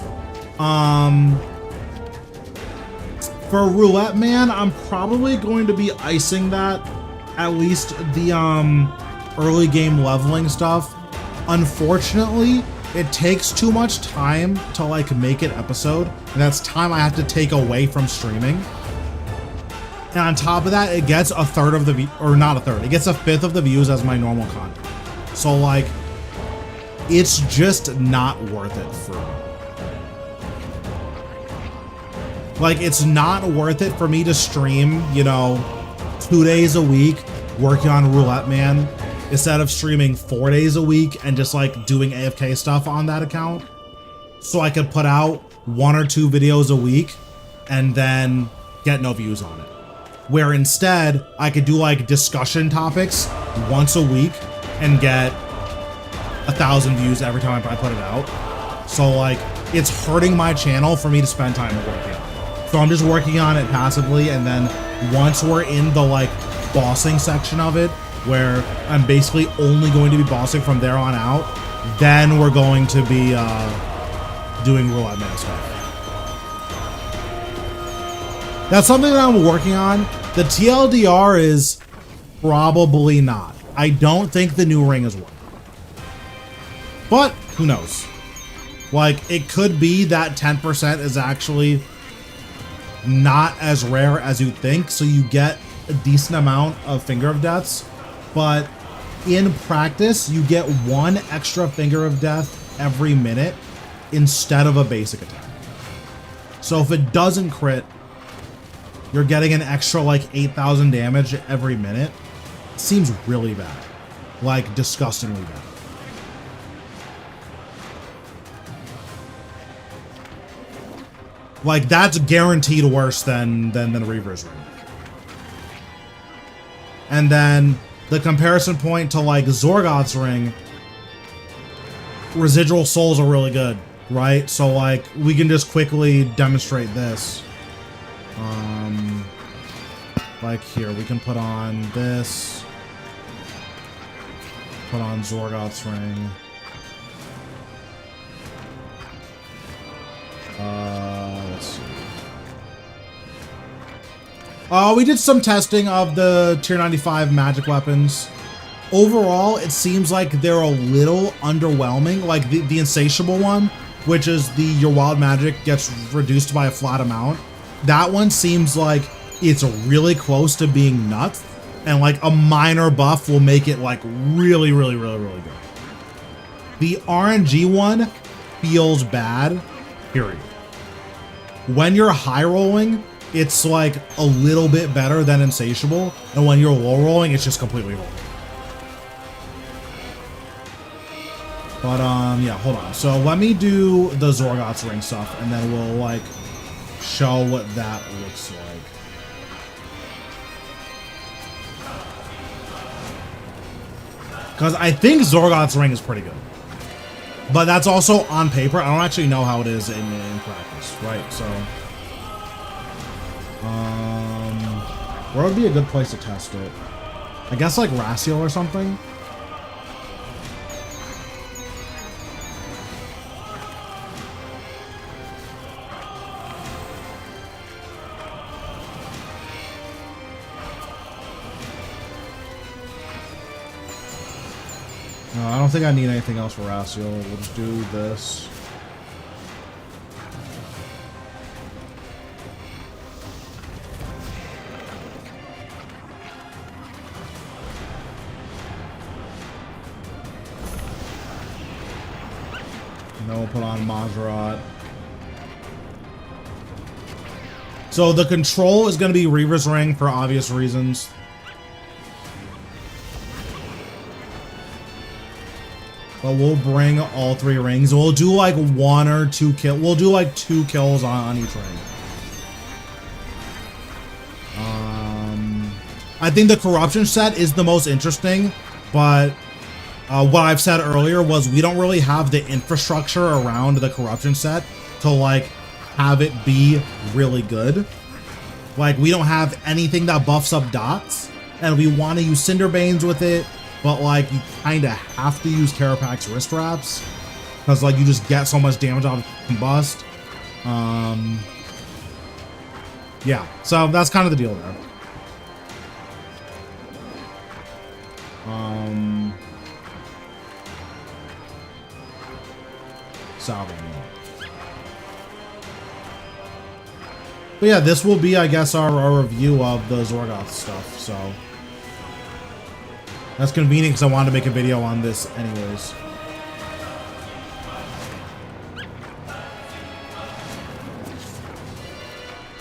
For Roulette Man, I'm probably going to be icing that, at least the early game leveling stuff. Unfortunately, it takes too much time to like make an episode, and that's time I have to take away from streaming. And on top of that, it gets a third of the or not a third, it gets a fifth of the views as my normal content. So like, it's just not worth it for me. Like, it's not worth it for me to stream, you know, 2 days a week working on Roulette Man instead of streaming 4 days a week and just like doing AFK stuff on that account. So I could put out 1 or 2 videos a week and then get no views on it. Where instead I could do like discussion topics once a week and get 1,000 views every time I put it out. So like, it's hurting my channel for me to spend time working on it. So I'm just working on it passively, and then once we're in the like bossing section of it, where I'm basically only going to be bossing from there on out, then we're going to be doing Roulette Man stuff. That's something that I'm working on. The TLDR is probably not. I don't think the new ring is working. But who knows? Like, it could be that 10% is actually not as rare as you think, so you get a decent amount of Finger of Deaths, but in practice, you get 1 extra Finger of Death every minute instead of a basic attack. So if it doesn't crit, you're getting an extra like 8,000 damage every minute. It seems really bad. Like, disgustingly bad. Like, that's guaranteed worse than the Reaver's Ring. And then the comparison point to like Zorgoth's Ring, residual souls are really good, right? So like, we can just quickly demonstrate this. Like here, we can put on this, put on Zorgoth's Ring. Let's see. We did some testing of the tier 95 magic weapons. Overall, it seems like they're a little underwhelming. Like the insatiable one, which is your wild magic gets reduced by a flat amount. That one seems like it's really close to being nuts, and like a minor buff will make it like really good. The RNG one feels bad, period. When you're high rolling, it's like a little bit better than insatiable, and when you're low rolling, it's just completely wrong. But yeah, hold on. So let me do the Zorgoth's Ring stuff, and then we'll like show what that looks like. Because I think Zorgoth's Ring is pretty good. But that's also on paper. I don't actually know how it is in practice, right? So, where would be a good place to test it? I guess like Raciel or something? No, I don't think I need anything else for Raciel. We'll just do this. And then we'll put on Majorat. So the control is going to be Reaver's Ring for obvious reasons. But we'll bring all 3 rings. We'll do like 1 or 2 kill. We'll do like 2 kills on each ring. I think the corruption set is the most interesting, but what I've said earlier was we don't really have the infrastructure around the corruption set to like have it be really good. Like we don't have anything that buffs up dots, and we want to use Cinderbanes with it, but like you kind of have to use Carapax wrist wraps because like you just get so much damage off combust. Yeah, so that's kind of the deal there. Salvo. But yeah, this will be, I guess, our review of the Zorgoth stuff, so that's convenient because I wanted to make a video on this anyways.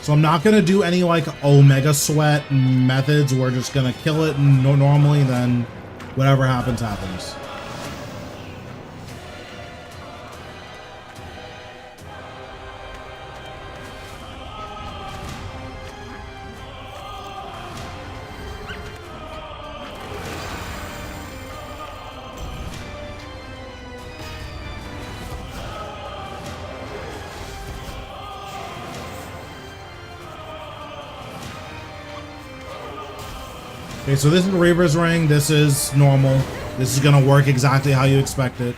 So I'm not gonna do any like Omega Sweat methods. We're just gonna kill it normally, then whatever happens, happens. Okay, so this is Reaver's Ring. This is normal. This is gonna work exactly how you expect it.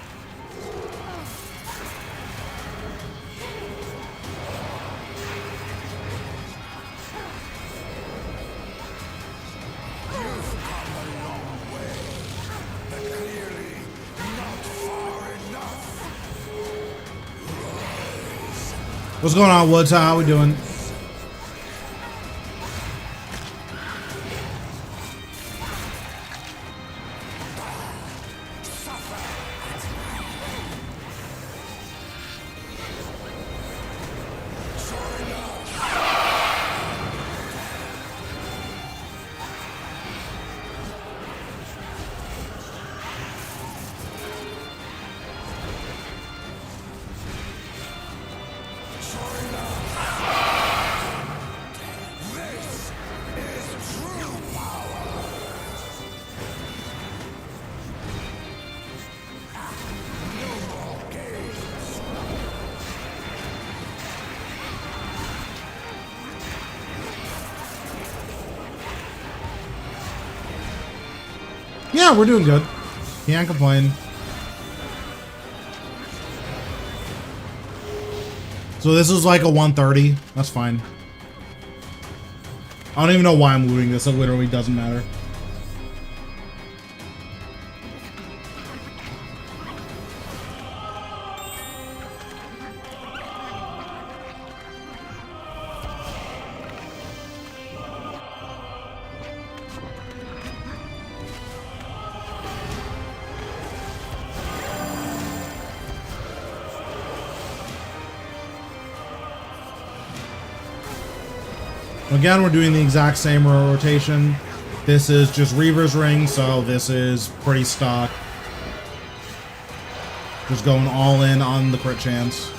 What's going on, Woods? How we doing? Yeah, we're doing good. Can't complain. So this is like a 130. That's fine. I don't even know why I'm looting this. It literally doesn't matter. Again, we're doing the exact same rotation. This is just Reaver's Ring, so this is pretty stock. Just going all in on the crit chance.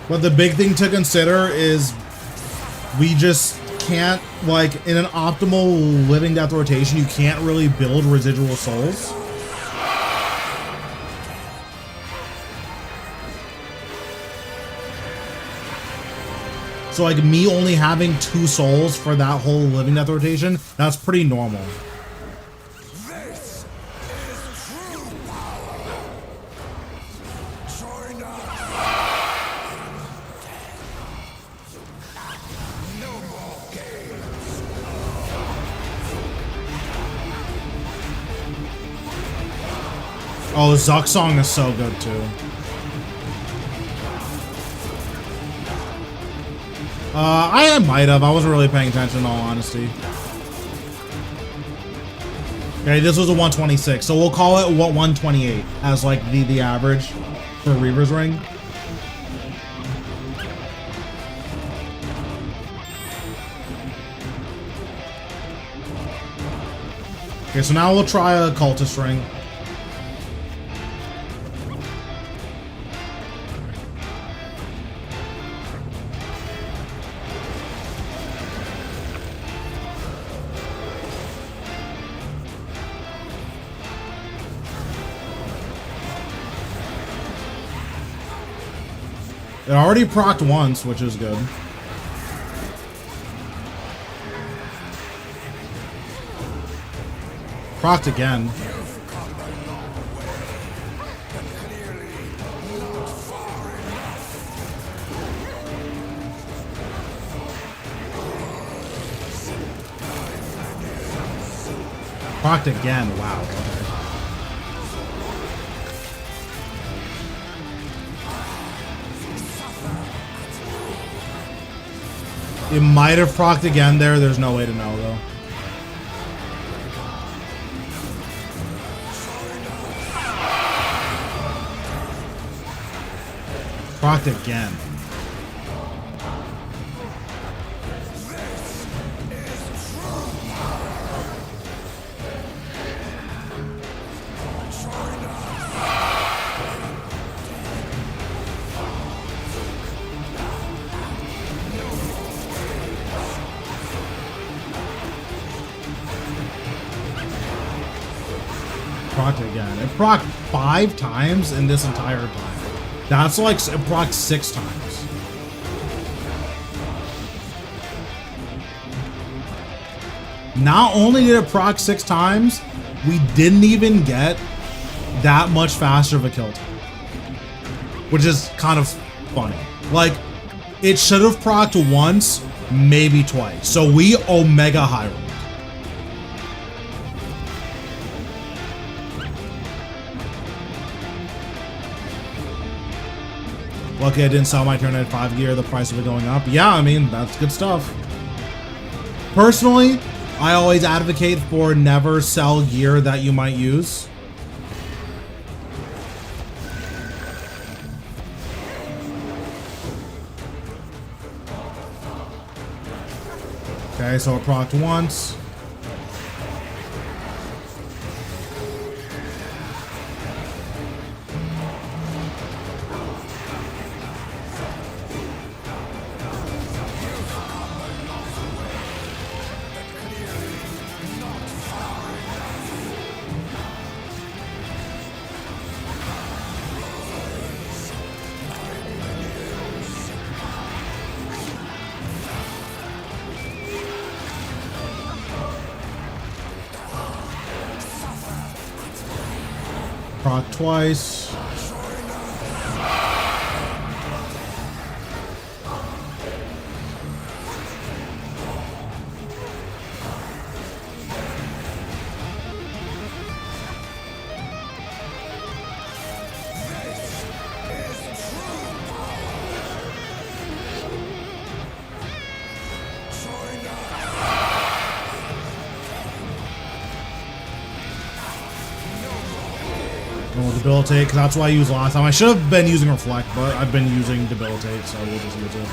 But the big thing to consider is we just can't, like, in an optimal living death rotation, you can't really build residual souls. So like me only having 2 souls for that whole living death rotation, that's pretty normal. Oh, Zuk song is so good too. I might have. I wasn't really paying attention in all honesty. Okay, this was a 126, so we'll call it 128 as like the average for Reaver's Ring. Okay, so now we'll try a Cultist Ring. It already procced once, which is good. Procced again. Procced again, wow. It might have procced again there. There's no way to know, though. Procced again. Procced again. It procced 5 times in this entire time. That's like it procced 6 times. Not only did it proc 6 times, we didn't even get that much faster of a kill time, which is kind of funny. Like, it should have procced once, maybe twice. So we omega high rolled. Lucky I didn't sell my T95 gear, the price of it going up. Yeah, I mean, that's good stuff. Personally, I always advocate for never sell gear that you might use. Okay, so it procced once. Proc twice. Debilitate, because that's what I used last time. I should have been using Reflect, but I've been using Debilitate, so we'll just use it.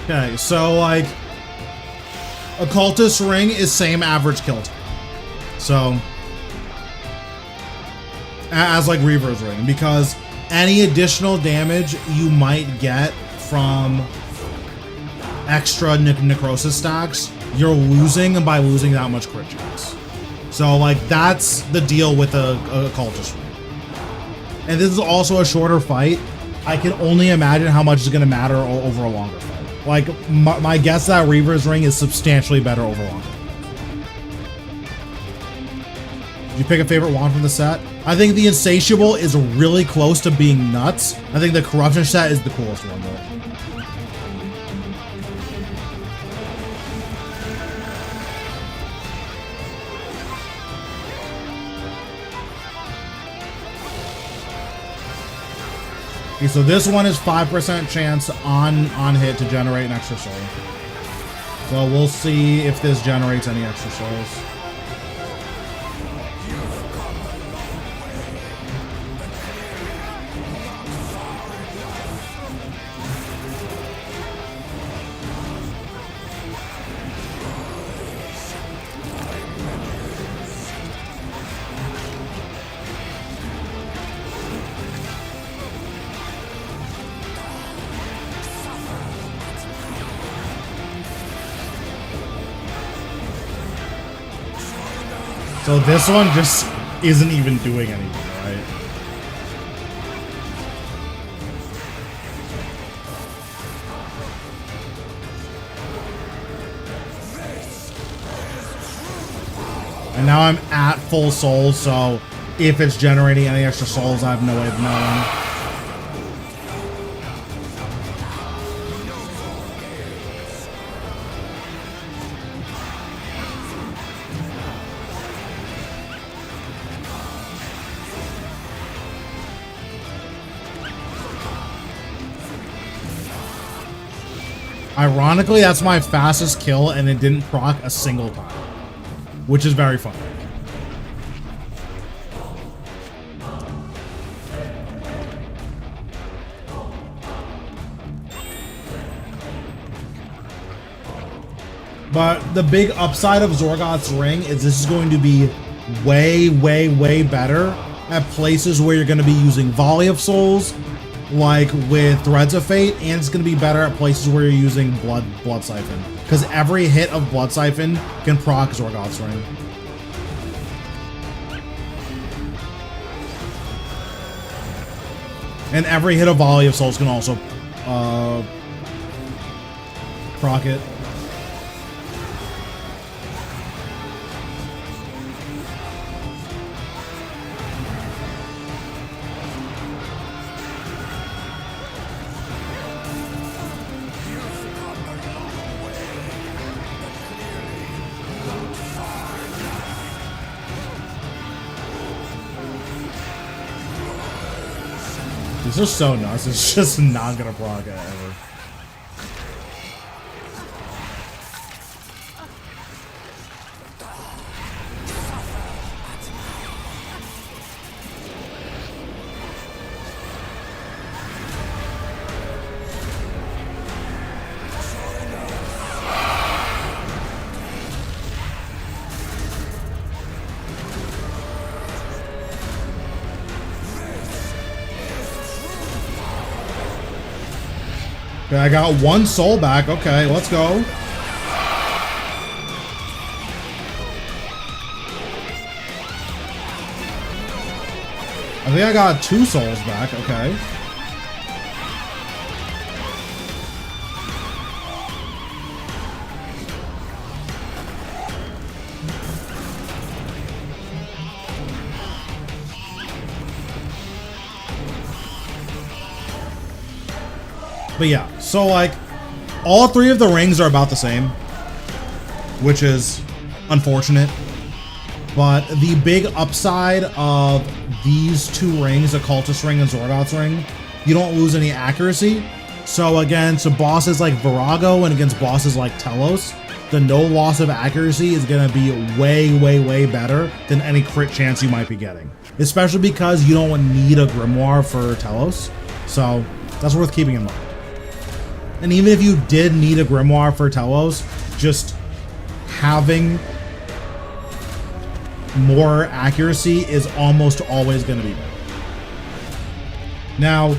Okay, so like Occultist Ring is same average kill time. So as like Reaver's Ring, because any additional damage you might get from extra necrosis stacks, you're losing, and by losing that much crit chance. So like that's the deal with a Occultist Ring. And this is also a shorter fight. I can only imagine how much is going to matter over a longer fight. Like my guess that Reaver's Ring is substantially better over longer. Did you pick a favorite wand from the set? I think the Insatiable is really close to being nuts. I think the Corruption set is the coolest one though. Okay, so this one is 5% chance on hit to generate an extra soul. So we'll see if this generates any extra souls. So this one just isn't even doing anything, right? And now I'm at full soul, so if it's generating any extra souls, I have no way of knowing. Ironically, that's my fastest kill, and it didn't proc a single time, which is very funny. But the big upside of Zorgoth's Ring is this is going to be way, way, way better at places where you're going to be using Volley of Souls, like with Threads of Fate, and it's going to be better at places where you're using Blood Siphon, because every hit of Blood Siphon can proc Zorgoth's Ring. And every hit of Volley of Souls can also proc it. These are so nuts. It's just not gonna proc it ever. Okay, I got one soul back. Okay, let's go. I think I got 2 souls back. Okay. But yeah, so like all 3 of the rings are about the same, which is unfortunate. But the big upside of these 2 rings, the Cultist Ring and Zorgoth's Ring, you don't lose any accuracy. So against bosses like Virago and against bosses like Telos, the no loss of accuracy is going to be way, way, way better than any crit chance you might be getting. Especially because you don't need a Grimoire for Telos. So that's worth keeping in mind. And even if you did need a Grimoire for Telos, just having more accuracy is almost always going to be better. Now,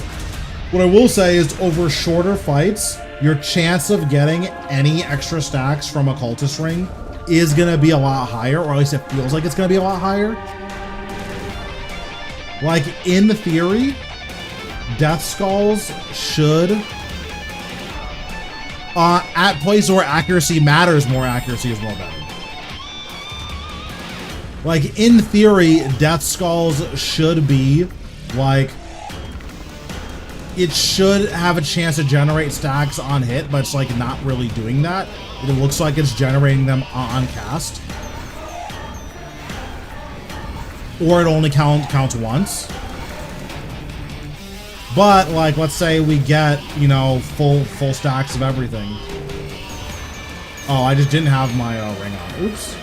what I will say is over shorter fights, your chance of getting any extra stacks from a Cultist Ring is going to be a lot higher, or at least it feels like it's going to be a lot higher. Like, in theory, Death Skulls should... at places where accuracy matters, more accuracy is more better. Like, in theory, Death Skulls should be, like, it should have a chance to generate stacks on hit, but it's, like, not really doing that. It looks like it's generating them on cast. Or it only counts once. But like, let's say we get, you know, full stacks of everything. Oh, I just didn't have my ring on. Oops.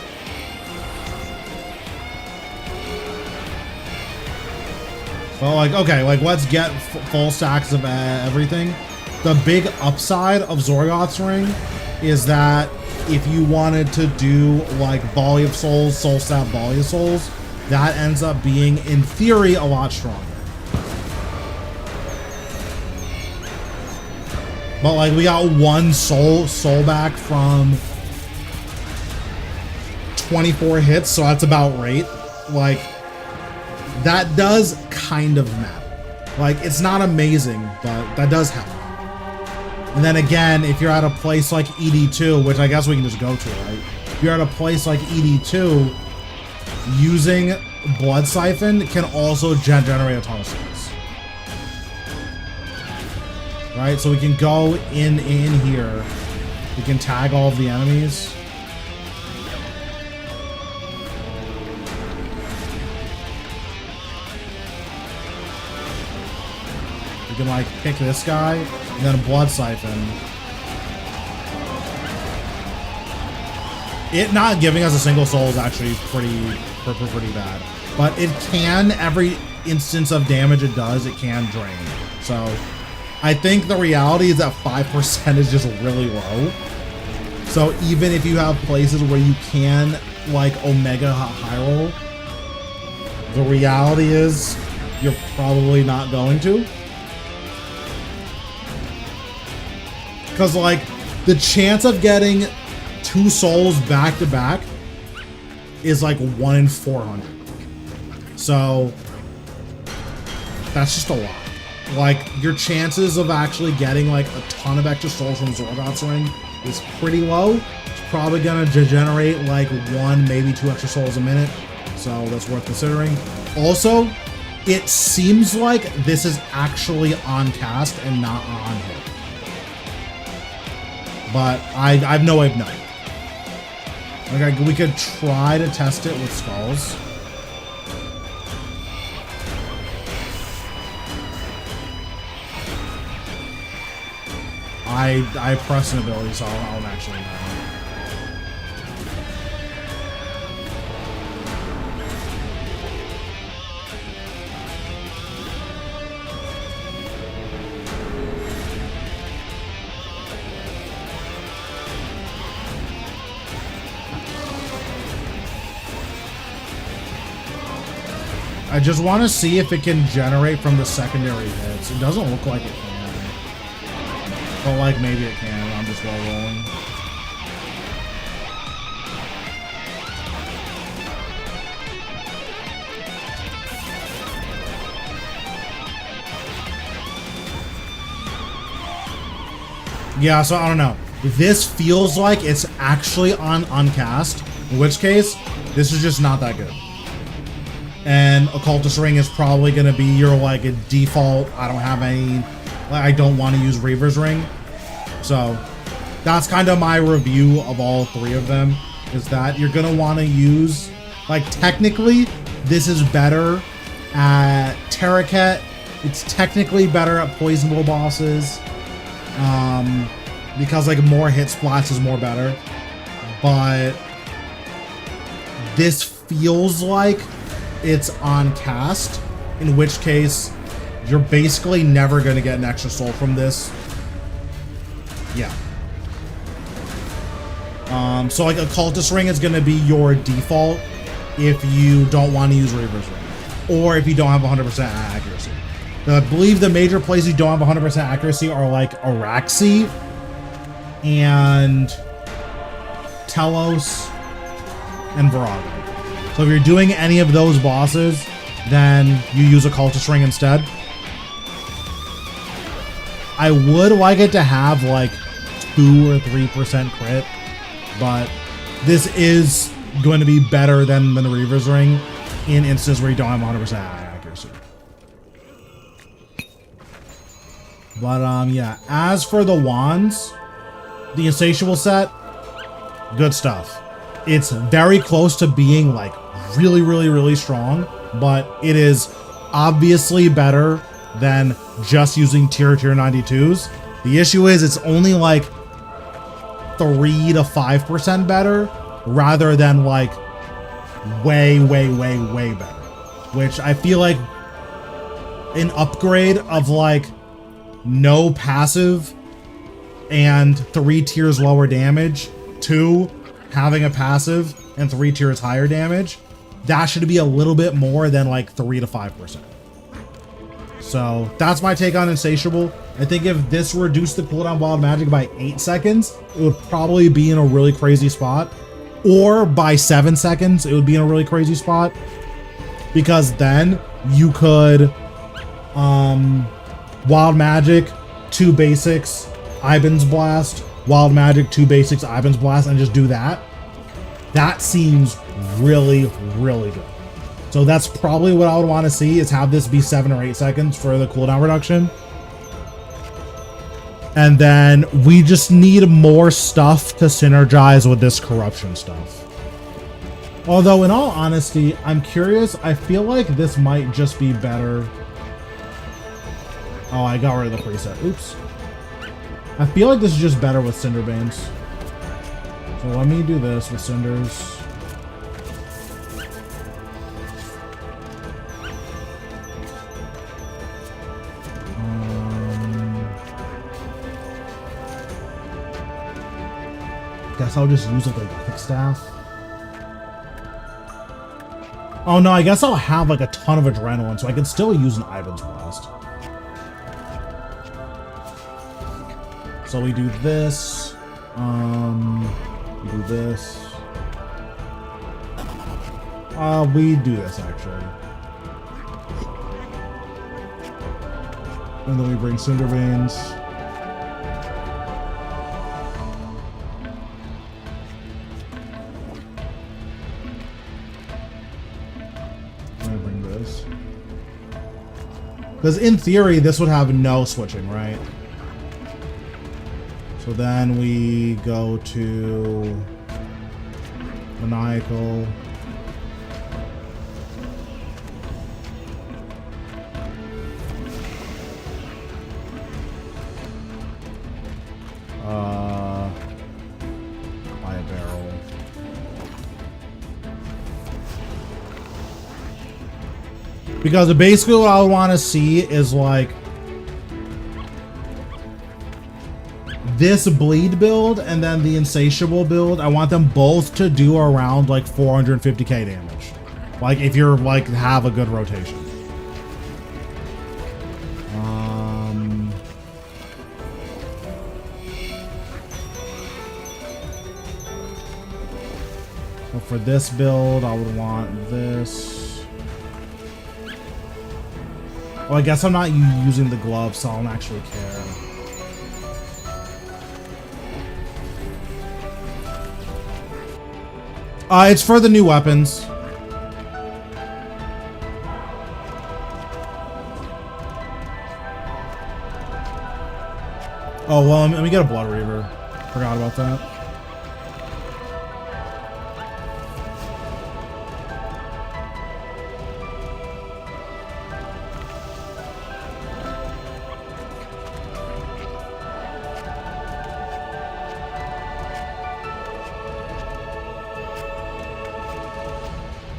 Well, like, okay, like, let's get full stacks of everything. The big upside of Zorgoth's ring is that if you wanted to do, like, Volley of Souls, Soul Stab Volley of Souls, that ends up being, in theory, a lot stronger. But, like, we got one soul back from 24 hits, so that's about right. Like, that does kind of matter. Like, it's not amazing, but that does help. And then again, if you're at a place like ED2, which I guess we can just go to, right? If you're at a place like ED2, using Blood Siphon can also generate a ton of souls. Right? So we can go in here. We can tag all of the enemies. You can like pick this guy and then a Blood Siphon. It not giving us a single soul is actually pretty bad. But it can, every instance of damage it does, it can drain. So I think the reality is that 5% is just really low. So even if you have places where you can like Omega high roll, the reality is you're probably not going to. Because, like, the chance of getting 2 souls back to back is like 1 in 400. So that's just a lot. Like, your chances of actually getting like a ton of extra souls from Zorgoth's ring is pretty low. It's probably gonna generate like 1, maybe 2 extra souls a minute. So that's worth considering. Also, it seems like this is actually on cast and not on hit. But I have no way of knowing. Okay, we could try to test it with skulls. I press an ability, so I'll actually know. I just want to see if it can generate from the secondary hits. It doesn't look like it can. But like maybe it can. I'm just well rolling. Yeah, so I don't know. This feels like it's actually on cast, in which case this is just not that good. And Occultist Ring is probably going to be your like a default. I don't have any, I don't want to use Reaver's Ring. So that's kind of my review of all 3 of them, is that you're going to want to use, like, technically this is better at Terraket. It's technically better at Poisonable bosses. Because like more hit splats is more better. But this feels like it's on cast, in which case you're basically never going to get an extra soul from this. Yeah. So like Occultist Ring is going to be your default if you don't want to use Reaver's Ring, or if you don't have 100% accuracy. I believe the major places you don't have 100% accuracy are like Araxi and Telos and Virago. So if you're doing any of those bosses, then you use a Cultist Ring instead. I would like it to have like 2 or 3% crit, but this is going to be better than the Reaver's Ring in instances where you don't have 100% accuracy. But yeah, as for the wands, the Insatiable set, good stuff. It's very close to being like really strong, but it is obviously better than just using tier 92s. The issue is it's only like 3 to 5% better rather than like way better, which I feel like an upgrade of like no passive and 3 tiers lower damage to having a passive and 3 tiers higher damage, that should be a little bit more than like 3 to 5%. So that's my take on Insatiable. I think if this reduced the cooldown Wild Magic by 8 seconds, it would probably be in a really crazy spot. Or by 7 seconds, it would be in a really crazy spot. Because then you could Wild Magic, 2 basics, Ivan's Blast, Wild Magic, 2 basics, Ivan's Blast, and just do that. That seems really good. So that's probably what I would want to see, is have this be 7 or 8 seconds for the cooldown reduction. And then we just need more stuff to synergize with this corruption stuff. Although in all honesty, I'm curious, I feel like this might just be better. Oh, I got rid of the preset. Oops. I feel like this is just better with Cinderbanes. So let me do this with Cinders. Guess I'll just use like a quick staff. Oh no, I guess I'll have like a ton of adrenaline, so I can still use an Ivan's Blast. So we do this. We do this. We do this actually. And then we bring Cinderbanes. Because in theory, this would have no switching, right? So then we go to Maniacal. Buy a barrel. Because basically what I would want to see is like this bleed build and then the insatiable build. I want them both to do around like 450k damage. Like if you're like have a good rotation. So for this build, I would want this. Oh, I guess I'm not using the gloves, so I don't actually care. It's for the new weapons. Oh, well, let me get a Blood Reaver. Forgot about that.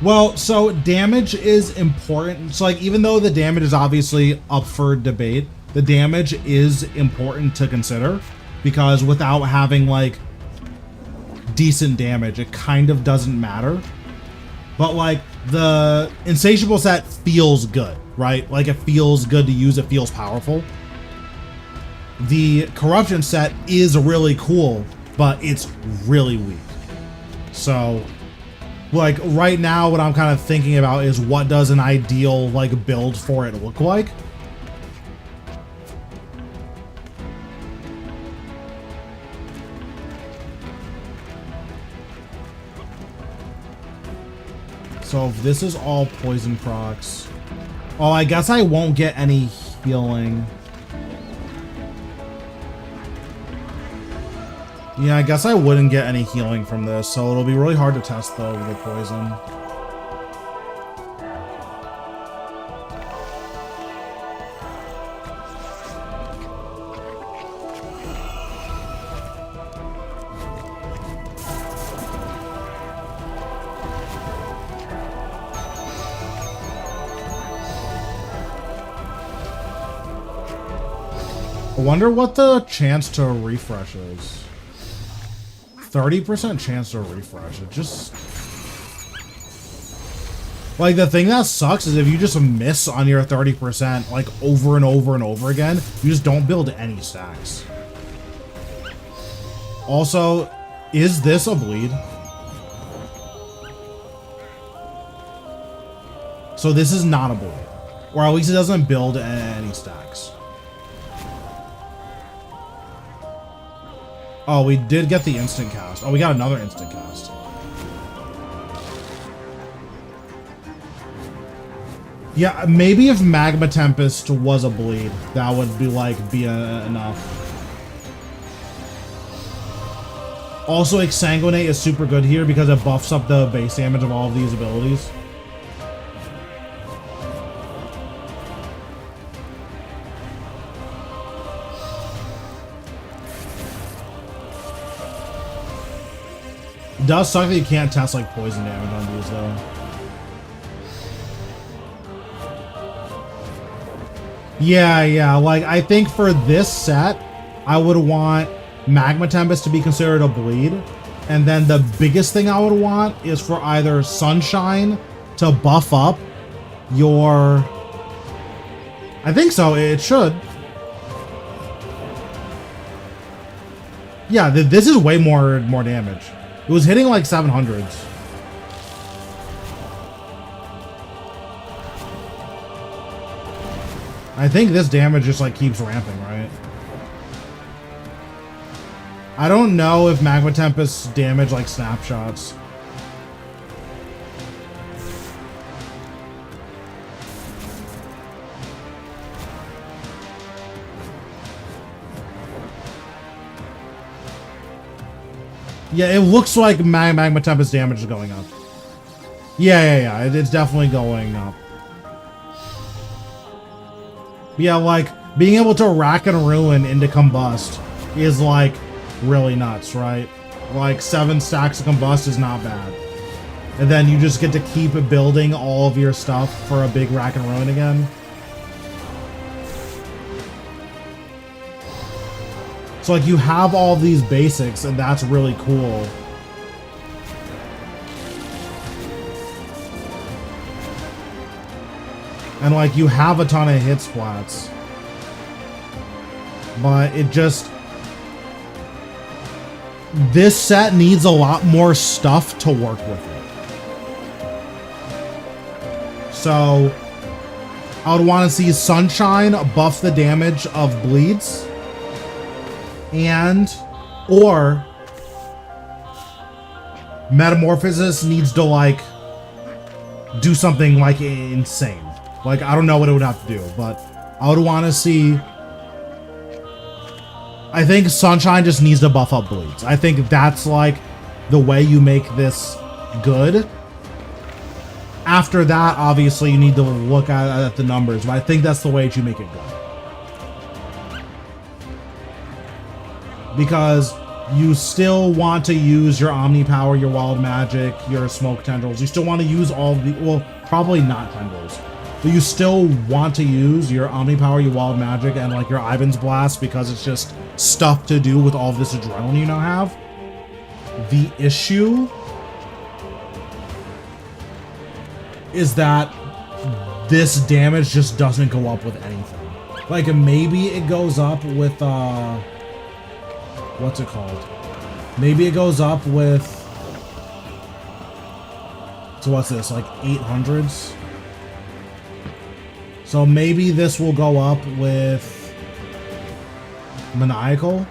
Well, so damage is important. So like, even though the damage is obviously up for debate, the damage is important to consider, because without having like decent damage, it kind of doesn't matter. But like the insatiable set feels good, right? Like it feels good to use, it feels powerful. The corruption set is really cool, but it's really weak. So like right now, what I'm kind of thinking about is what does an ideal like build for it look like? So if this is all poison procs, oh, I guess I won't get any healing. Yeah, I guess I wouldn't get any healing from this, so it'll be really hard to test though with the poison. I wonder what the chance to refresh is. 30% chance to refresh. It just... Like, the thing that sucks is if you just miss on your 30%, like, over and over and over again, you just don't build any stacks. Also, is this a bleed? So this is not a bleed. Or at least it doesn't build any stacks. Oh, we did get the instant cast. Oh, we got another instant cast. Yeah, maybe if Magma Tempest was a bleed, that would be enough. Also, Exsanguinate is super good here because it buffs up the base damage of all of these abilities. It does suck that you can't test like poison damage on these though. Yeah, like I think for this set, I would want Magma Tempest to be considered a bleed. And then the biggest thing I would want is for either Sunshine to buff up your... I think so, it should. Yeah, this is way more damage. It was hitting like 700s. I think this damage just like keeps ramping, right? I don't know if Magma Tempest damage like snapshots. Yeah, it looks like Magma Tempest damage is going up. Yeah, it's definitely going up. Yeah, like, being able to rack and ruin into Combust is, like, really nuts, right? Like, 7 stacks of Combust is not bad. And then you just get to keep building all of your stuff for a big rack and ruin again. So, like, you have all these basics, and that's really cool. And, like, you have a ton of hit splats. But it just... This set needs a lot more stuff to work with it. So, I would want to see Sunshine buff the damage of bleeds. And... Or... Metamorphosis needs to, like... do something, like, insane. Like, I don't know what it would have to do, but I would want to see... I think Sunshine just needs to buff up bleeds. I think that's, like, the way you make this good. After that, obviously, you need to look at the numbers, but I think that's the way you make it good. Because you still want to use your Omni Power, your Wild Magic, your Smoke Tendrils. You still want to use all the... Well, probably not Tendrils. But you still want to use your Omni Power, your Wild Magic, and like your Ivan's Blast because it's just stuff to do with all of this adrenaline you now have. The issue is that this damage just doesn't go up with anything. Like maybe it goes up with what's it called? Maybe it goes up with, so what's this, like 800s? So maybe this will go up with Maniacal.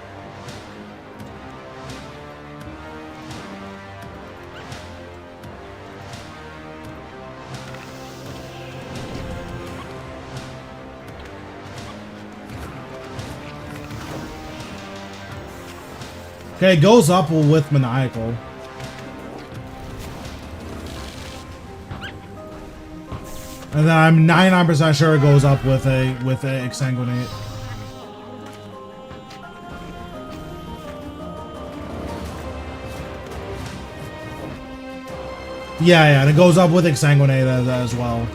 Okay, it goes up with Maniacal. And then I'm 99% sure it goes up with a Exsanguinate. Yeah, and it goes up with Exsanguinate as well.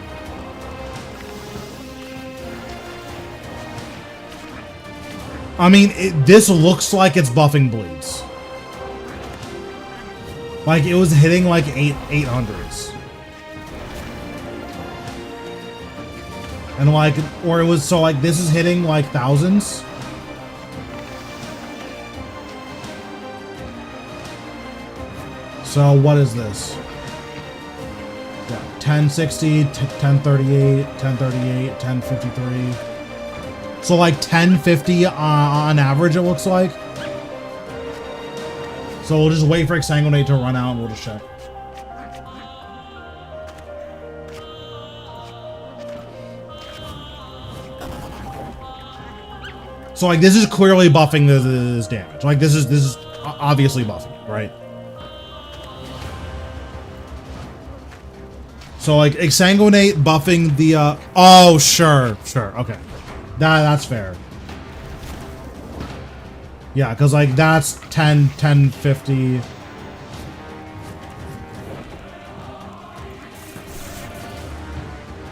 I mean, this looks like it's buffing bleeds. Like, it was hitting like 800s. And like, or it was, so like, this is hitting like thousands. So what is this? Yeah, 1060, 1038, 1038, 1053. So like 1050 on average, it looks like. So we'll just wait for Exsanguinate to run out and we'll just check. So like this is clearly buffing this damage. Like this is obviously buffing, right? So like Exsanguinate buffing the oh sure, okay. That's fair. Yeah, because like that's 1050.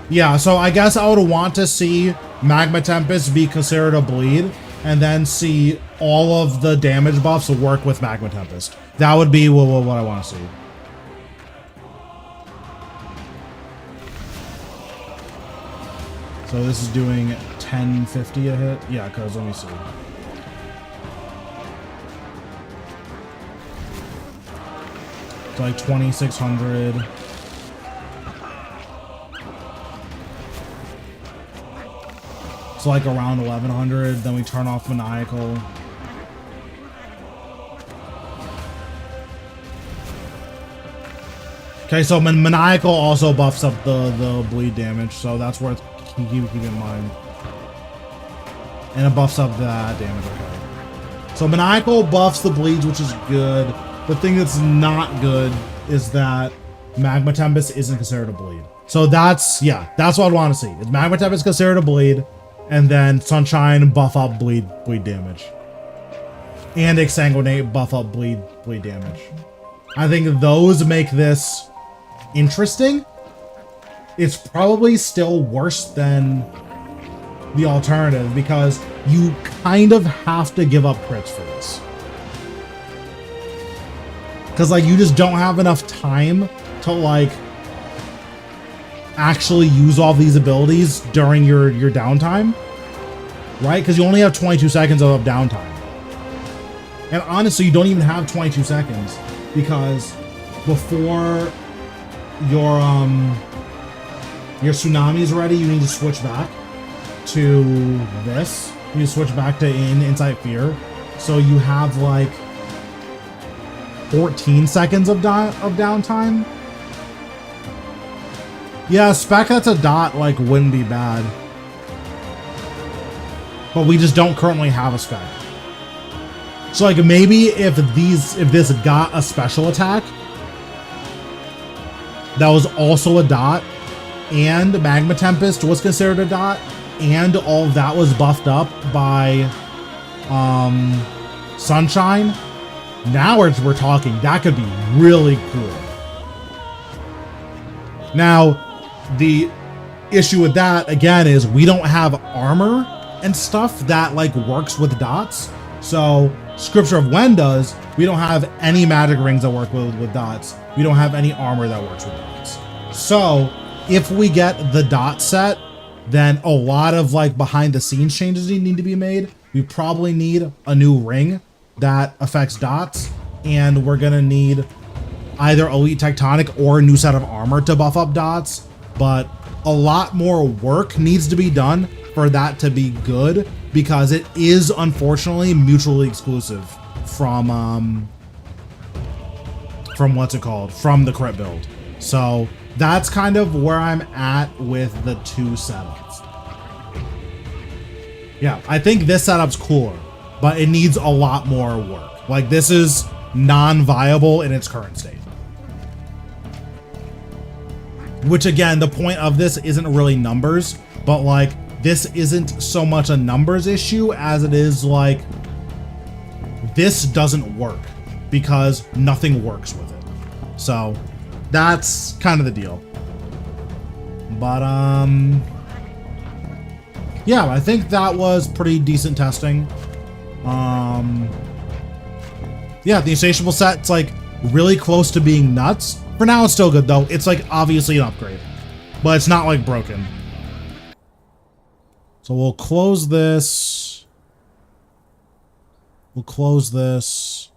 Yeah, so I guess I would want to see Magma Tempest be considered a bleed, and then see all of the damage buffs work with Magma Tempest. That would be what I want to see. So this is doing 1050 a hit? Yeah, because let me see. So like 2600. It's like around 1100. Then we turn off Maniacal. Okay, so Maniacal also buffs up the bleed damage, so that's worth keep in mind. And it buffs up that damage, okay. So Maniacal buffs the bleeds, which is good. The thing that's not good is that Magma Tempest isn't considered a bleed. So that's, yeah, that's what I'd want to see. Is Magma Tempest considered a bleed, and then Sunshine buff up bleed damage. And Exsanguinate buff up bleed damage. I think those make this interesting. It's probably still worse than the alternative because you kind of have to give up crits for this. Because like you just don't have enough time to like actually use all these abilities during your downtime, right? Because you only have 22 seconds of downtime. And honestly, you don't even have 22 seconds because before your tsunami is ready, you need to switch back to this. You switch back to Insight Fear. So you have like 14 seconds of downtime. Yeah, spec that's a dot like wouldn't be bad. But we just don't currently have a spec. So like maybe if this got a special attack that was also a dot, and Magma Tempest was considered a dot, and all of that was buffed up by Sunshine, now we're talking. That could be really cool. Now, the issue with that, again, is we don't have armor and stuff that like works with dots. So Scripture of Wen does. We don't have any magic rings that work with dots. We don't have any armor that works with dots. So if we get the dot set, then a lot of like behind the scenes changes need to be made. We probably need a new ring that affects dots, and we're gonna need either Elite Tectonic or a new set of armor to buff up dots. But a lot more work needs to be done for that to be good, because it is unfortunately mutually exclusive from what's it called, from the crit build. So that's kind of where I'm at with the two setups. Yeah, I think this setup's cooler, but it needs a lot more work. Like this is non-viable in its current state. Which again, the point of this isn't really numbers, but like this isn't so much a numbers issue as it is like this doesn't work because nothing works with it. So that's kind of the deal. But yeah, I think that was pretty decent testing. Yeah, the insatiable set's like really close to being nuts. For now, it's still good though. It's like obviously an upgrade, but it's not like broken. So we'll close this. We'll close this.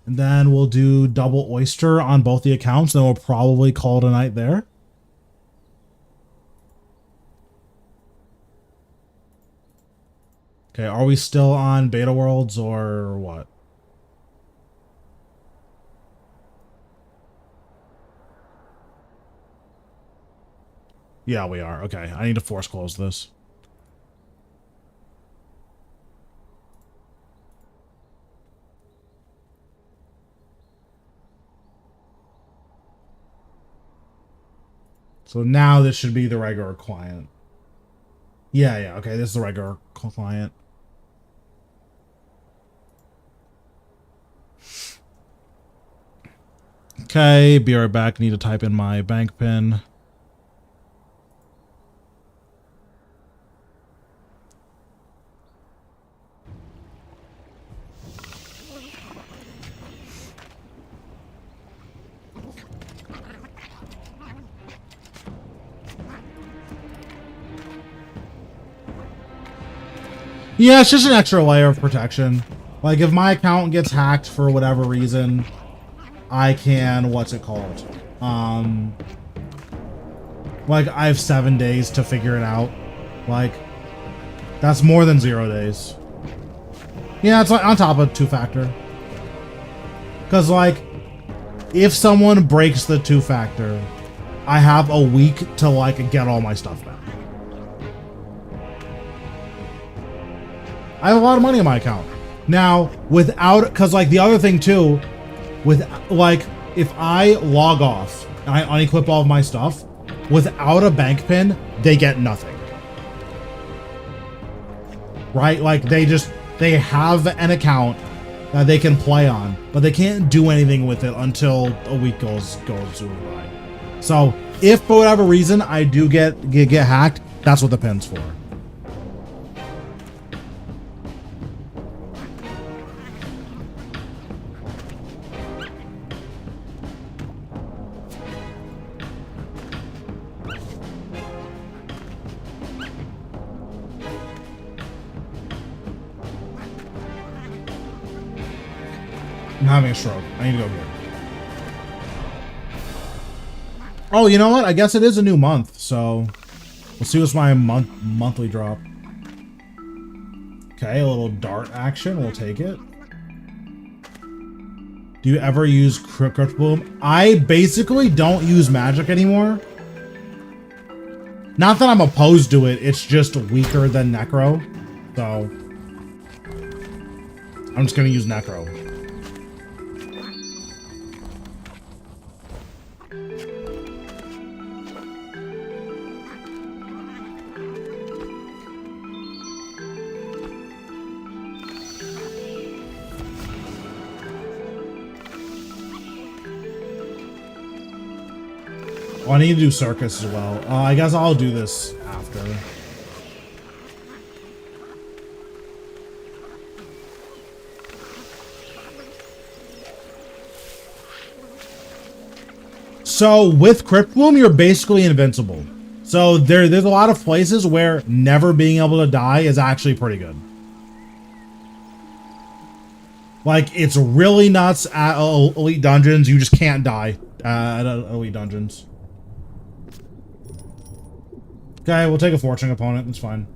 And then we'll do double oyster on both the accounts. Then we'll probably call it a night there. Okay, are we still on beta worlds or what? Yeah, we are. Okay, I need to force close this. So now this should be the regular client. Yeah, okay, this is the regular client. Okay, be right back. Need to type in my bank pin. Yeah, it's just an extra layer of protection. Like, if my account gets hacked for whatever reason, I can, what's it called? Like, I have 7 days to figure it out. Like, that's more than 0 days. Yeah, it's like on top of two-factor. Because, like, if someone breaks the two-factor, I have a week to, like, get all my stuff back. I have a lot of money in my account. Now, without, because, like, the other thing, too, with, like, if I log off and I unequip all of my stuff, without a bank pin, they get nothing. Right? Like, they have an account that they can play on, but they can't do anything with it until a week goes by. So, if for whatever reason I do get hacked, that's what the pin's for. I'm having a stroke. I need to go get it. Oh, you know what? I guess it is a new month, so we'll see what's my monthly drop. Okay, a little dart action. We'll take it. Do you ever use Crypt Bloom? I basically don't use magic anymore. Not that I'm opposed to it. It's just weaker than Necro. So I'm just going to use Necro. Oh, I need to do circus as well. I guess I'll do this after. So with Crypt Bloom, you're basically invincible. So there's a lot of places where never being able to die is actually pretty good. Like, it's really nuts at Elite Dungeons. You just can't die at Elite Dungeons. Okay, we'll take a fortune opponent. That's fine.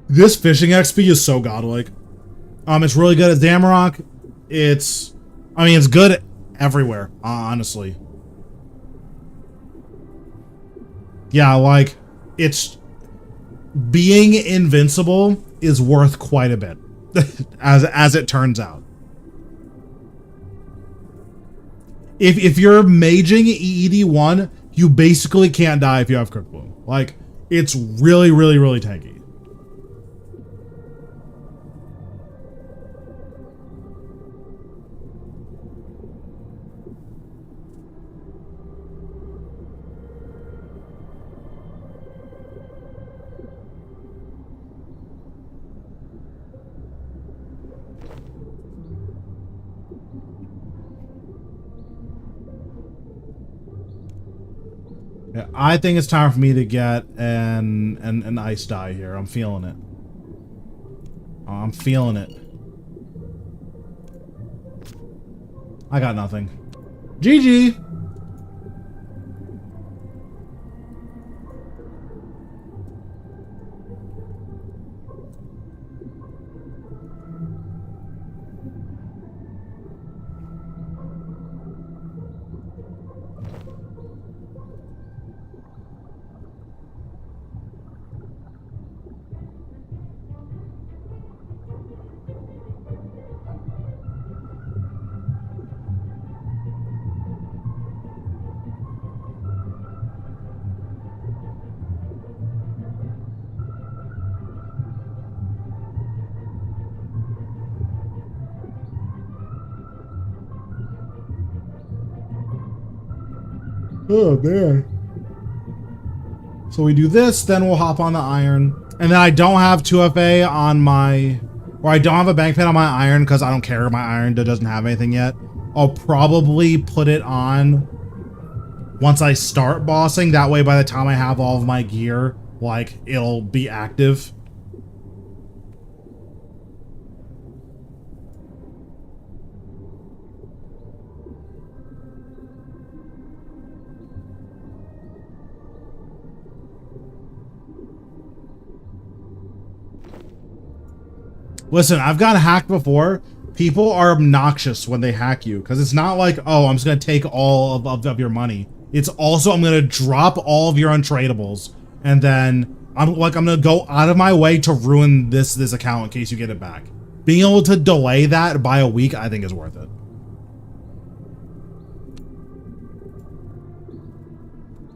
This fishing XP is so godlike. It's really good at Zamorak. It's good everywhere, honestly. Yeah, like, it's... Being invincible is worth quite a bit, as it turns out. If you're maging EED1, you basically can't die if you have Crypt Bloom. Like, it's really, really, really tanky. Yeah, I think it's time for me to get an ice die here. I'm feeling it. I'm feeling it. I got nothing. GG! Oh, man. So we do this, then we'll hop on the iron. And then I don't have 2FA on my... Or I don't have a bank pin on my iron because I don't care. My iron doesn't have anything yet. I'll probably put it on once I start bossing. That way, by the time I have all of my gear, like, it'll be active. Listen, I've got hacked before. People are obnoxious when they hack you because it's not like, oh, I'm just going to take all of your money. It's also, I'm going to drop all of your untradables, and then I'm going to go out of my way to ruin this account in case you get it back. Being able to delay that by a week, I think is worth it.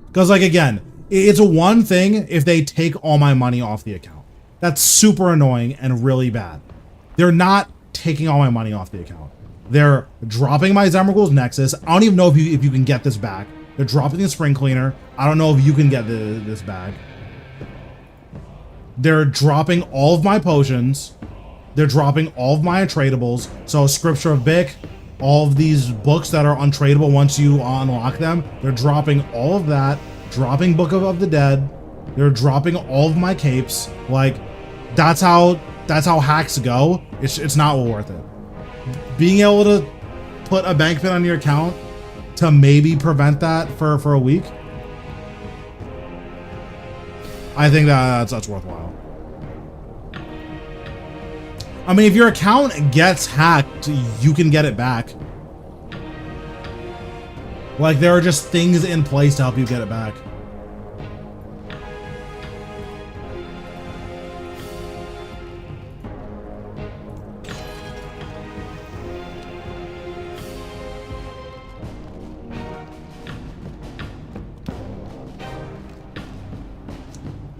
Because, like, again, it's one thing if they take all my money off the account. That's super annoying and really bad. They're not taking all my money off the account. They're dropping my Zemmergul's Nexus. I don't even know if you can get this back. They're dropping the Spring Cleaner. I don't know if you can get this back. They're dropping all of my potions. They're dropping all of my untradables. So Scripture of Bic, all of these books that are untradeable once you unlock them, they're dropping all of that. Dropping Book of the Dead. They're dropping all of my capes. Like, that's how hacks go. It's not worth it. Being able to put a bank pin on your account to maybe prevent that for a week, I think that's worthwhile. I mean, if your account gets hacked, you can get it back. Like, there are just things in place to help you get it back.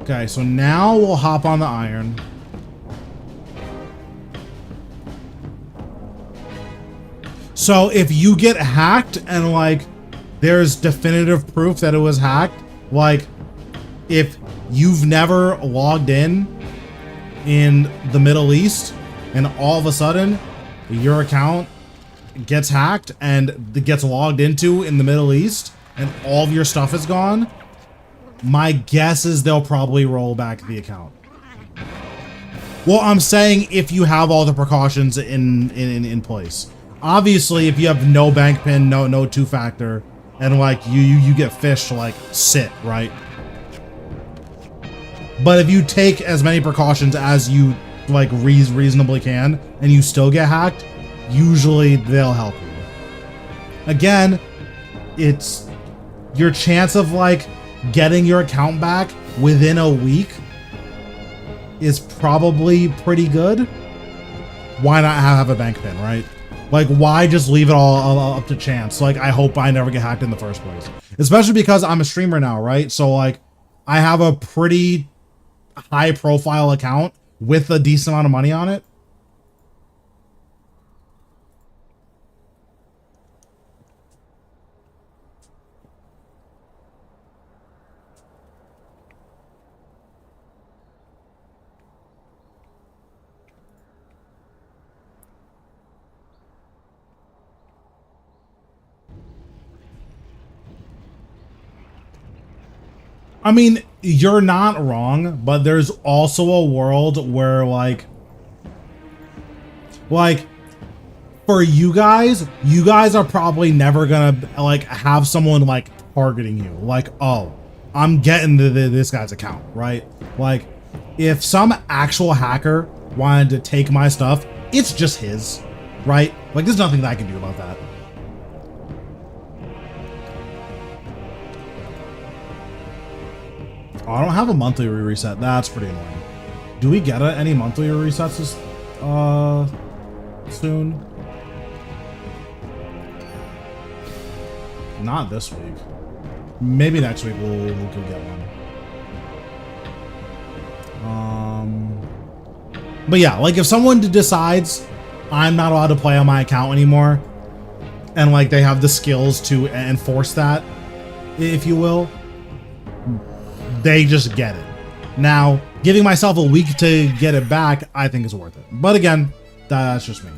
Okay, so now we'll hop on the iron. So if you get hacked and, like, there's definitive proof that it was hacked, like, if you've never logged in the Middle East and all of a sudden your account gets hacked and it gets logged into in the Middle East and all of your stuff is gone, my guess is they'll probably roll back the account. Well, I'm saying if you have all the precautions in place. Obviously, if you have no bank pin, no two-factor, and like you get fished, like, sit, right? But if you take as many precautions as you like reasonably can and you still get hacked, usually they'll help you. Again, it's your chance of like getting your account back within a week is probably pretty good. Why not have a bank pin, right? Like, why just leave it all up to chance? Like, I hope I never get hacked in the first place. Especially because I'm a streamer now, right? So, like, I have a pretty high-profile account with a decent amount of money on it. I mean, you're not wrong, but there's also a world where like for you guys are probably never gonna like have someone like targeting you. Like, oh, I'm getting this guy's account, right? Like, if some actual hacker wanted to take my stuff, it's just his, right? Like, there's nothing that I can do about that. Oh, I don't have a monthly reset. That's pretty annoying. Do we get any monthly resets this soon? Not this week. Maybe next week we'll get one. But yeah, like if someone decides I'm not allowed to play on my account anymore, and like they have the skills to enforce that, if you will, they just get it. Now, giving myself a week to get it back, I think is worth it. But again, that's just me.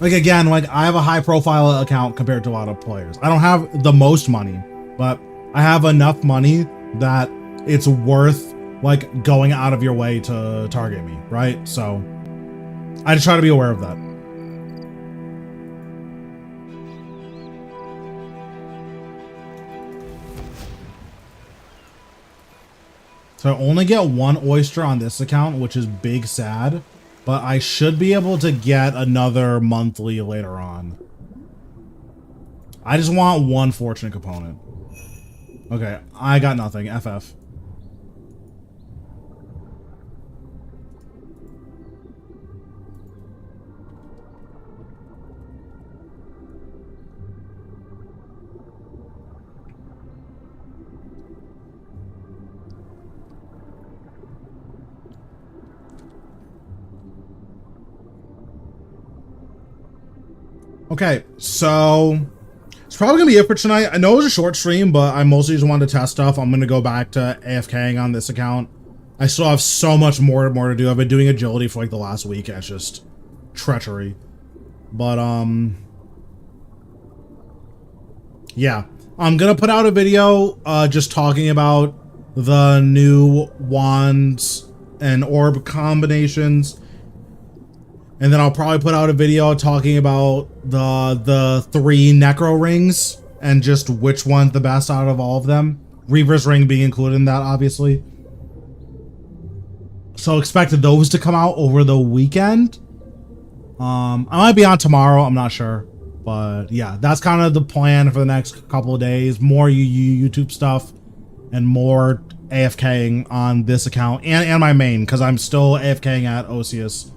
Like again, like I have a high profile account compared to a lot of players. I don't have the most money, but I have enough money that it's worth like going out of your way to target me, right? So I just try to be aware of that. So I only get one oyster on this account, which is big sad. But I should be able to get another monthly later on. I just want one fortunate component. Okay, I got nothing. FF. Okay, so it's probably gonna be it for tonight. I know it was a short stream, but I mostly just wanted to test stuff. I'm gonna go back to AFKing on this account. I still have so much more to do. I've been doing agility for like the last week, and it's just treachery. But yeah, I'm gonna put out a video just talking about the new wands and orb combinations. And then I'll probably put out a video talking about the 3 Necro rings and just which one's the best out of all of them. Reaver's ring being included in that, obviously. So expect those to come out over the weekend. I might be on tomorrow, I'm not sure. But yeah, that's kind of the plan for the next couple of days. More YouTube stuff and more AFKing on this account and my main, because I'm still AFKing at Osius.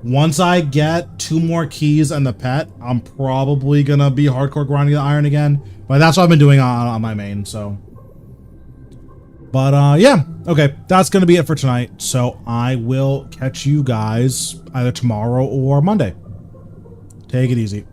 Once I get 2 more keys and the pet, I'm probably gonna be hardcore grinding the iron again. But that's what I've been doing on my main, so. But yeah, okay, that's gonna be it for tonight. So I will catch you guys either tomorrow or Monday. Take it easy.